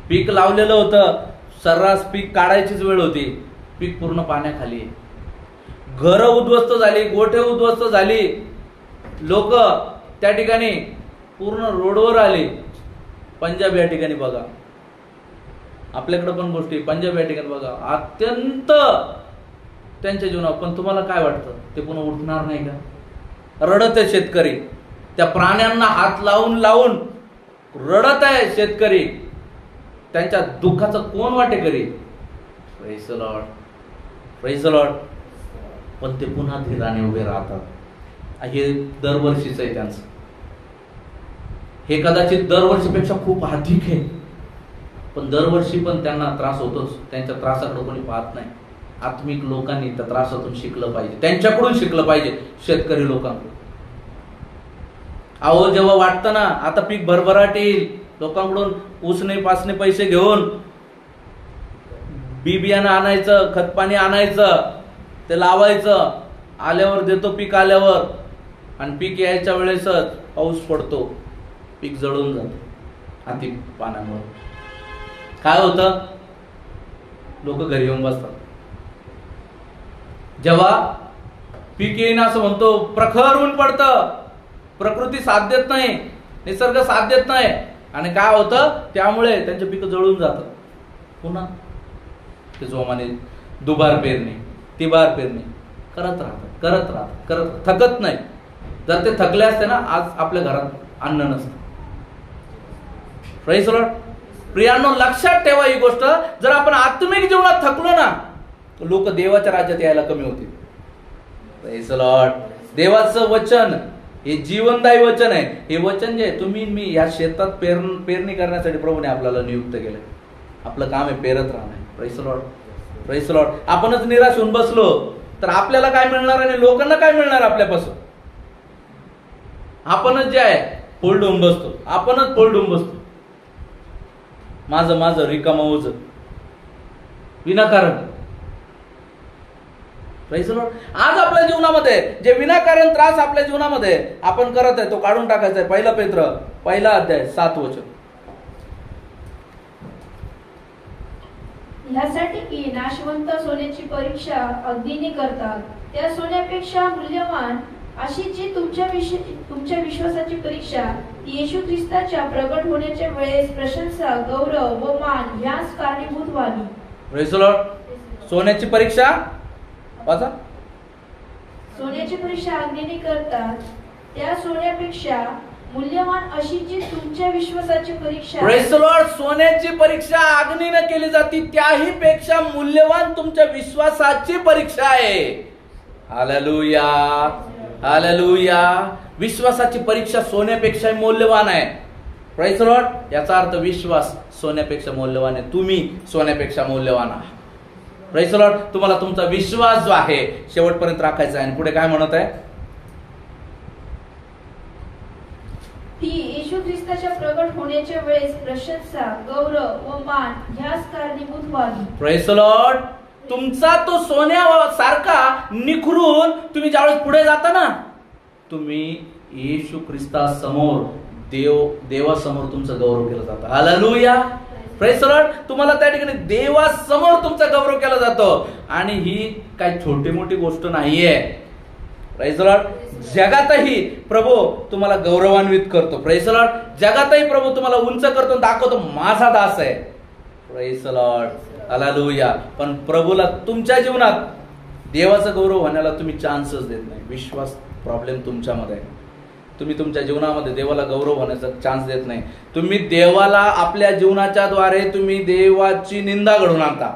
पीक लावलेलं होतं, सर्रास पीक काढायचीच वेळ होती, पीक पूर्ण पाण्याखाली. घरं उद्ध्वस्त झाली, गोठे उद्ध्वस्त झाली, लोक त्या ठिकाणी पूर्ण रोडवर आले. पंजाब या ठिकाणी बघा, आपल्याकडे पण गोष्टी. पंजाब या ठिकाणी बघा, अत्यंत त्यांच्या जीवनावर. पण तुम्हाला काय वाटतं, ते पुन्हा उठणार नाही का? रडत आहे शेतकरी, त्या प्राण्यांना हात लावून लावून रडत आहे शेतकरी. त्यांच्या दुःखाचं कोण वाटेकरी? Praise the Lord, praise the Lord. पण ते पुन्हा धीराने उभे राहतात. हे दरवर्षीच आहे त्यांचं. हे कदाचित दरवर्षीपेक्षा खूप अधिक आहे, पण दरवर्षी पण त्यांना त्रास होतोच. त्यांच्या त्रासाकडे कोणी पाहत नाही. आत्मिक लोकांनी त्या त्रासातून शिकलं पाहिजे, त्यांच्याकडून शिकलं पाहिजे, शेतकरी लोकांकडून. अहो, जेव्हा वाटतं ना आता पीक भरभराट येईल, लोकांकडून उसने पासने पैसे घेऊन बी बियाणं आणायचं, खतपाणी आणायचं, ते लावायचं, आल्यावर देतो पीक आल्यावर, आणि पीक यायच्या वेळेसच पाऊस पडतो, पीक जळून जातं अति पाण्यामुळे. काय होतं? लोक घरी येऊन बसतात. जेव्हा पीक येईन असं म्हणतो, प्रखर ऊन पडतं, प्रकृती साथ देत नाही, निसर्ग साथ देत नाही, आणि काय होतं? त्यामुळे त्यांचे पीक जळून जातात. पुन्हा ते जोमाने दुबार पेरणी, तिबार पेरणी करत राहतात, थकत नाही. जर ते थकले असते ना, आज आपल्या घरात अन्न नसतं. Praise the Lord. प्रियांनो, लक्षात ठेवा ही गोष्ट. जर आपण आत्मिक जीवनात थकलो ना, तर लोक देवाच्या राज्यात यायला कमी होतील. Praise the Lord. देवाचं वचन हे जीवनदायी वचन आहे. हे वचन जे तुम्ही मी या शेतात पेरणी करण्यासाठी प्रभूने आपल्याला नियुक्त केलंय. आपलं काम आहे पेरत राहणं. Praise the Lord, praise the Lord. आपणच निराश होऊन बसलो तर आपल्याला काय मिळणार आणि लोकांना काय मिळणार आपल्यापासून? आपणच जे आहे फोल्ड होऊन बसतो, आपणच फोल्ड होऊन बसतो. माझं रिकामं ओझं विनाकारण. Praise the Lord. आज आपल्या जीवनामध्ये जे विनाकारण त्रास आपल्या जीवनामध्ये आपण करत आहे, तो काढून टाकायचा आहे. 1 पेत्र 1 अध्याय 7 वचन. यासाठी की नाशवंत सोन्याची परीक्षा अग्नीने करतात, त्या सोन्यापेक्षा मूल्यवान अशी जी तुमच्या विश्वासाची परीक्षा येशू ख्रिस्ताच्या प्रगट होण्याच्या वेळेस प्रशंसा, गौरव व मान यास कारणीभूत व्हावी. Praise the Lord. सोन्याची परीक्षा वाचा. सोन्याची परीक्षा अग्नीने करतात, त्या सोन्यापेक्षा मूल्यवान अशी जी तुमच्या विश्वासाची परीक्षा. Praise the Lord. सोन्याची परीक्षा अग्नीने केली जाते, त्याही पेक्षा मूल्यवान तुमच्या विश्वासाची परीक्षा आहे. Hallelujah, hallelujah. विश्वासाची परीक्षा सोन्यापेक्षा मौल्यवान आहे. Praise the Lord. याचा अर्थ विश्वास सोन्यापेक्षा मौल्यवान आहे. तुम्ही सोन्यापेक्षा मौल्यवान आहात. Praise the Lord. तुम्हाला तुमचा विश्वास जो आहे शेवटपर्यंत राखायचा आहे. आणि पुढे काय म्हणत आहे? ती येशू ख्रिस्ताच्या प्रगट होण्याच्या वेळेस प्रशंसा, गौरव व मान ह्यास कारणीभूत व्हावी. Praise the Lord. तुमचा तो सोन्यासारखा निखरून तुम्ही ज्यावेळेस पुढे जाता ना, तुम्ही येशू ख्रिस्तासमोर देवासमोर तुमचं गौरव केलं जातं. हालेलुया. Praise the Lord. तुम्हाला त्या ठिकाणी देवासमोर तुमचा गौरव केला जातो. आणि ही काही छोटी मोठी गोष्ट नाहीये. Praise the Lord. जगातही प्रभू तुम्हाला गौरवान्वित करतो. Praise the Lord. जगातही प्रभू तुम्हाला उंच करतो, दाखवतो माझा दास आहे. Praise the Lord. हालेलुया. पण प्रभूला तुमच्या जीवनात देवाचा गौरव होण्याला तुम्ही चान्सच देत नाही. विश्वास प्रॉब्लेम तुमच्यामध्ये आहे. तुम्ही तुमच्या जीवनामध्ये देवाला गौरव होण्याचा चान्स देत नाही. तुम्ही देवाला आपल्या जीवनाच्या द्वारे तुम्ही देवाची निंदा घडवून आणता.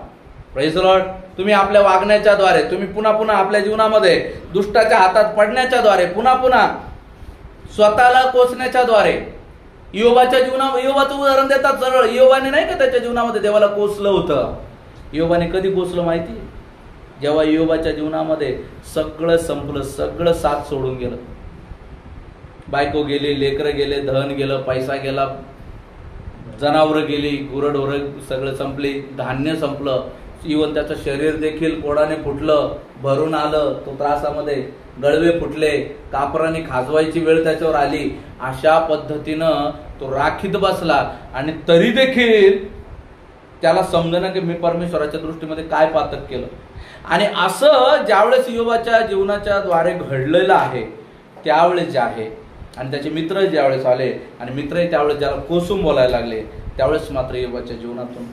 Praise the Lord. तुम्ही आपल्या वागण्याच्या द्वारे, तुम्ही पुन्हा पुन्हा आपल्या जीवनामध्ये दुष्टाच्या हातात पडण्याच्या द्वारे, पुन्हा पुन्हा स्वतःला कोसण्याच्या द्वारे, योबाच्या योबाचं उदाहरण देतात सरळ. योबाने नाही का त्याच्या जीवनामध्ये देवाला कोसलं होतं. योबाने कधी कोसलं माहिती? जेव्हा योबाच्या जीवनामध्ये सगळं संपलं, सगळं साथ सोडून गेलं. बायको गेली, लेकरं गेले, धन गेलं, पैसा गेला, जनावरं गेली, गुरढोरं सगळं संपली, धान्य संपलं, इव्हन त्याचं शरीर देखील कोडाने फुटलं, भरून आलं, तो त्रासामध्ये गळवे फुटले, कापराने खाजवायची वेळ त्याच्यावर आली. अशा पद्धतीनं तो राखीत बसला आणि तरी देखील त्याला समजणं की मी परमेश्वराच्या दृष्टीमध्ये काय पातक केलं. आणि असं ज्यावेळेस योबाच्या जीवनाच्या द्वारे घडलेलं आहे त्यावेळेस जे आहे, आणि त्याचे मित्र ज्यावेळेस आले आणि मित्रही त्यावेळेस ज्याला कोसून बोलायला लागले, त्यावेळेस मात्र योबाच्या जीवनातून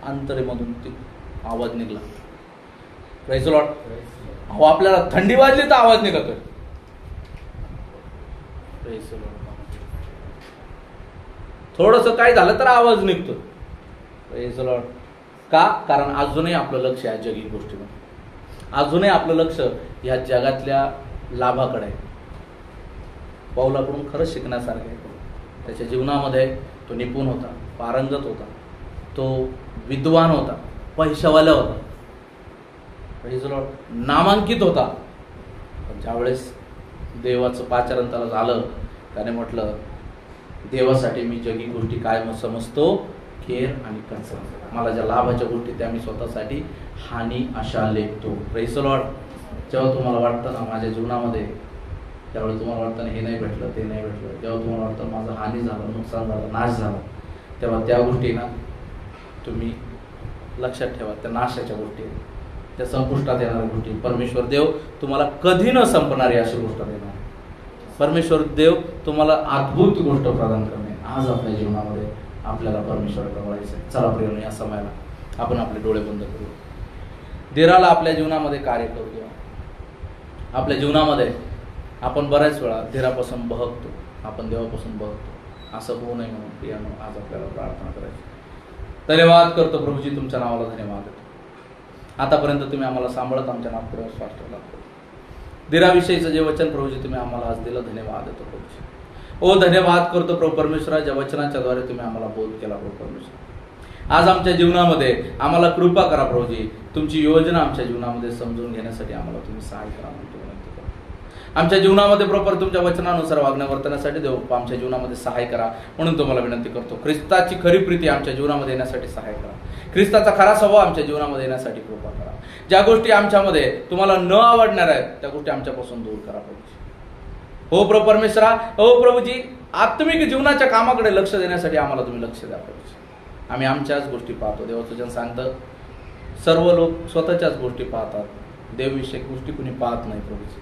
अंतरेमधून ती आवाज निघला. Praise the Lord. अहो, आपल्याला थंडी वाजली तर आवाज निघतोय. Praise the Lord. थोडस काय झालं तर आवाज निघतो. Praise the Lord. का? कारण अजूनही आपलं लक्ष या जगी गोष्टीमध्ये, अजूनही आपलं लक्ष या जगातल्या लाभाकडे आहे. पौलाकडून खरंच शिकण्यासारखं आहे. त्याच्या जीवनामध्ये तो निपुण होता, पारंगत होता, तो विद्वान होता, पैशावाला होता, प्रेज द लॉर्ड, नामांकित होता. पण ज्यावेळेस देवाचं पाचारण त्याला झालं, त्याने म्हटलं देवासाठी मी जगी गोष्टी काय समजतो, खेर आणि कचरा. मला ज्या लाभाच्या गोष्टी त्या मी स्वतःसाठी हानी अशा लेखतो. Praise the Lord. जेव्हा तुम्हाला वाटतं ना माझ्या जीवनामध्ये, त्यावेळेस तुम्हाला वाटतं ना हे नाही भेटलं, ते नाही भेटलं, जेव्हा तुम्हाला वाटतं माझं हानी झालं, नुकसान झालं, नाश झाला, तेव्हा त्या गोष्टी ना तुम्ही लक्षात ठेवा. त्या नाशाच्या गोष्टी, त्या संपुष्टात येणाऱ्या गोष्टी. परमेश्वर देव तुम्हाला कधी न संपणारी अशी गोष्ट देणार. परमेश्वर देव तुम्हाला अद्भुत गोष्ट प्रदान करणे. आज आपल्या जीवनामध्ये आपल्याला परमेश्वराकडे वळायचं. चला प्रिय, या समयाला आपण आपले डोळे बंद करू, देवाला आपल्या जीवनामध्ये कार्य करूया. आपल्या जीवनामध्ये आपण बऱ्याच वेळा धीरापासून बहकतो, आपण देवापासून बहकतो. असं होऊ नये म्हणून प्रियानो आज आपल्याला प्रार्थना करायची. धन्यवाद करतो प्रभूजी, तुमच्या नावाला धन्यवाद देतो. आतापर्यंत तुम्ही आम्हाला सांभाळत आमच्या नागपुरावर श्वास ठेवला. धीराविषयीचं जे वचन प्रभूजी तुम्ही आम्हाला आज दिलं, धन्यवाद देतो प्रभूजी. ओ धन्यवाद करतो प्रभू परमेश्वरा, ज्या वचनाच्या द्वारे तुम्ही आम्हाला बोध केला प्रभू परमेश्वर. आज आमच्या जीवनामध्ये आम्हाला कृपा करा प्रभूजी. तुमची योजना आमच्या जीवनामध्ये समजून घेण्यासाठी आम्हाला तुम्ही सहाय्य करा म्हणतो. आमच्या जीवनामध्ये प्रॉपर तुमच्या वचनानुसार वागण्या वर्तनासाठी देव आमच्या जीवनामध्ये सहाय्य करा म्हणून तुम्हाला विनंती करतो. ख्रिस्ताची खरी प्रीती आमच्या जीवनामध्ये येण्यासाठी सहाय्य करा. ख्रिस्ताचा खरा स्वभाव आमच्या जीवनामध्ये येण्यासाठी कृपा करा. ज्या गोष्टी आमच्यामध्ये तुम्हाला न आवडणार आहेत त्या गोष्टी आमच्यापासून दूर करा प्रभूजी. हो प्रभू परमेश्वरा, हो प्रभूजी, आत्मिक जीवनाच्या कामाकडे लक्ष देण्यासाठी आम्हाला तुम्ही लक्ष द्या प्रभूजी. आम्ही आमच्याच गोष्टी पाहतो. देवाचं वचन सांगतं सर्व लोक स्वतःच्याच गोष्टी पाहतात, देवविषयक गोष्टी कुणी पाहत नाही प्रभूजी.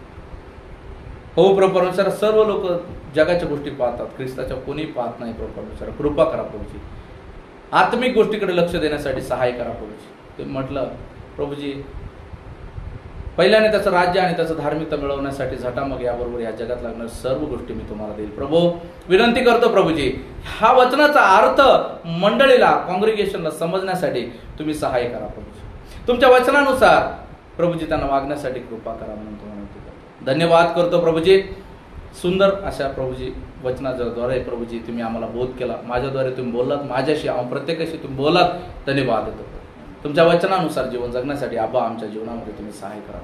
हो प्रभू परमेश्वरा, सर्व लोक जगाच्या गोष्टी पाहतात, ख्रिस्ताच्या कोणी पाहत नाही प्रभू परमेश्वरा. कृपा करा प्रभूजी. आत्मिक गोष्टीकडे लक्ष देण्यासाठी सहाय्य करा प्रभूजी. ते म्हटलं प्रभूजी, पहिल्याने त्याचं राज्य आणि त्याचं धार्मिकता मिळवण्यासाठी झटामग याबरोबर या जगात लागणाऱ्या सर्व गोष्टी मी तुम्हाला देईल. प्रभू विनंती करतो प्रभूजी, हा वचनाचा अर्थ मंडळीला, कॉंग्रिगेशनला समजण्यासाठी तुम्ही सहाय्य करा प्रभूजी. तुमच्या वचनानुसार प्रभूजी त्यांना वागण्यासाठी कृपा करा म्हणून तुम्हाला विनंती करतो. धन्यवाद करतो प्रभूजी. सुंदर अशा प्रभूजी वचनाच्या द्वारे प्रभूजी तुम्ही आम्हाला बोध केला, माझ्याद्वारे तुम्ही बोललात, माझ्याशी प्रत्येकाशी तुम्ही बोलात. धन्यवाद देतो. तुमच्या वचनानुसार जीवन जगण्यासाठी आबा आमच्या जीवनामध्ये तुम्ही सहाय्य करा.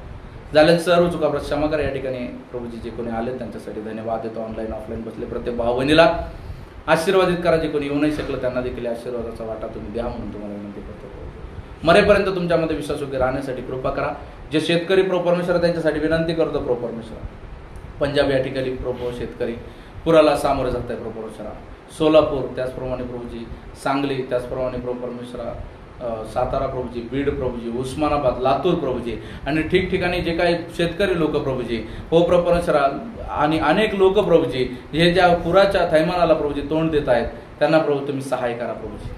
झाले सर्व चुका क्षमा करा. या ठिकाणी प्रभूजी जे कोणी आले त्यांच्यासाठी धन्यवाद देतो. ऑनलाईन ऑफलाईन बसले प्रत्येक भाऊ बहिणीला आशीर्वादित करा. जे कोणी येऊ नाही शकलं त्यांना देखील आशीर्वादाचा वाटा तुम्ही द्या म्हणून तुम्हाला विनंती करतो. मरेपर्यंत तुमच्यामध्ये विश्वासयोग्य राहण्यासाठी कृपा करा. जे शेतकरी प्रभू परमेश्वर त्यांच्यासाठी विनंती करतो प्रभू परमेश्वर. पंजाब या ठिकाणी प्रभू शेतकरी पुराला सामोरे जात आहे प्रभू परमेश्वरा. सोलापूर त्याचप्रमाणे प्रभूजी, सांगली त्याचप्रमाणे प्रभू परमेश्वरा, सातारा प्रभूजी, बीड प्रभूजी, उस्मानाबाद, लातूर प्रभूजी आणि ठिकठिकाणी जे काही शेतकरी लोक प्रभूजी, हो प्रभू परमेश्वरा, आणि अनेक लोक प्रभूजी हे ज्या पुराच्या थैमानाला प्रभूजी तोंड देत आहेत त्यांना प्रभू तुम्ही सहाय्य करा प्रभूजी.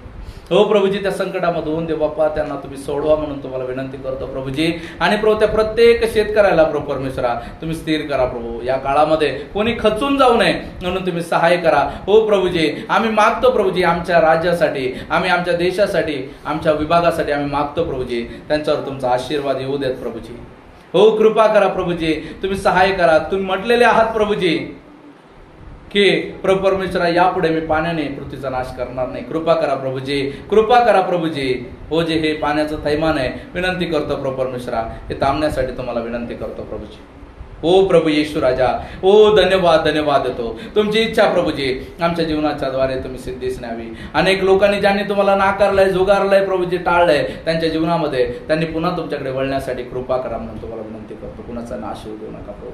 हो प्रभूजी, त्या संकटामधून देव बाप्पा त्यांना तुम्ही सोडवा म्हणून तुम्हाला विनंती करतो प्रभूजी. आणि प्रभू त्या प्रत्येक शेतकऱ्याला प्रभू परमेश्वरा तुम्ही स्थिर करा प्रभू. या काळामध्ये कोणी खचून जाऊ नये म्हणून तुम्ही सहाय्य करा. हो प्रभूजी, आम्ही मागतो प्रभूजी आमच्या राज्यासाठी, आम्ही आमच्या देशासाठी, आमच्या विभागासाठी आम्ही मागतो प्रभूजी. त्यांच्यावर तुमचा आशीर्वाद येऊ देत प्रभूजी. हो कृपा करा प्रभूजी, तुम्ही सहाय्य करा. तुम्ही म्हटलेले आहात प्रभूजी की प्रभू परमेश्वरा यापुढे मी पाण्याने पृथ्वीचा नाश करणार नाही. कृपा करा प्रभूजी, कृपा करा प्रभूजी. हो जे हे पाण्याचं थैमान आहे, विनंती करतो प्रभू परमेश्वरा हे थांबण्यासाठी तुम्हाला विनंती करतो प्रभूजी. हो प्रभू येशू राजा, हो धन्यवाद धन्यवाद देतो. तुमची इच्छा प्रभूजी आमच्या जीवनाच्या द्वारे तुम्ही सिद्धीस न्यावी. अनेक लोकांनी ज्यांनी तुम्हाला नाकारलंय, जुगारलंय प्रभूजी, टाळलंय, त्यांच्या जीवनामध्ये त्यांनी पुन्हा तुमच्याकडे वळण्यासाठी कृपा करा म्हणून तुम्हाला विनंती करतो. कुणाचा नाश होऊ देऊ नका प्रभू.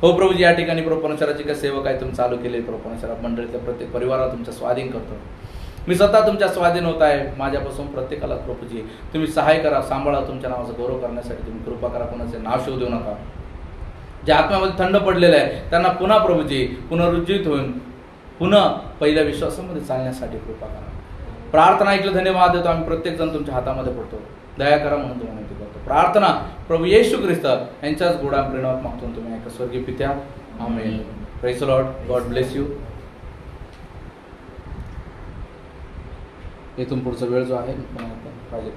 हो प्रभूजी, या ठिकाणी प्रभू परमेश्वराची काही सेवक आहे तुम्ही चालू केले प्रभू परमेश्वरा, मंडळीतल्या प्रत्येक परिवाराला तुमच्या स्वाधीन करतो. मी स्वतः तुमच्या स्वाधीन होत आहे. माझ्यापासून प्रत्येकाला प्रभूजी तुम्ही सहाय्य करा, सांभाळा. तुमच्या नावाचा गौरव करण्यासाठी तुम्ही कृपा करा. कोणाचे नाव शिवू देऊ नका. जे आत्म्यामध्ये थंड पडलेले आहे त्यांना पुन्हा प्रभूजी पुनरुज्जीवित होऊन पुन्हा पहिल्या विश्वासामध्ये चालण्यासाठी कृपा करा. प्रार्थना ऐकलं धन्यवाद देतो. आम्ही प्रत्येक जण तुमच्या हातामध्ये पडतो. दया करा म्हणून तुम्हाला विनंती करतो. प्रार्थना प्रभू येशू ख्रिस्त यांच्याच गोडा प्रेमात मागतो तुम्ही ऐका स्वर्गीय पित्या. Amen. Praise the Lord. God bless you. इथून पुढचा वेळ जो आहे पाहिजे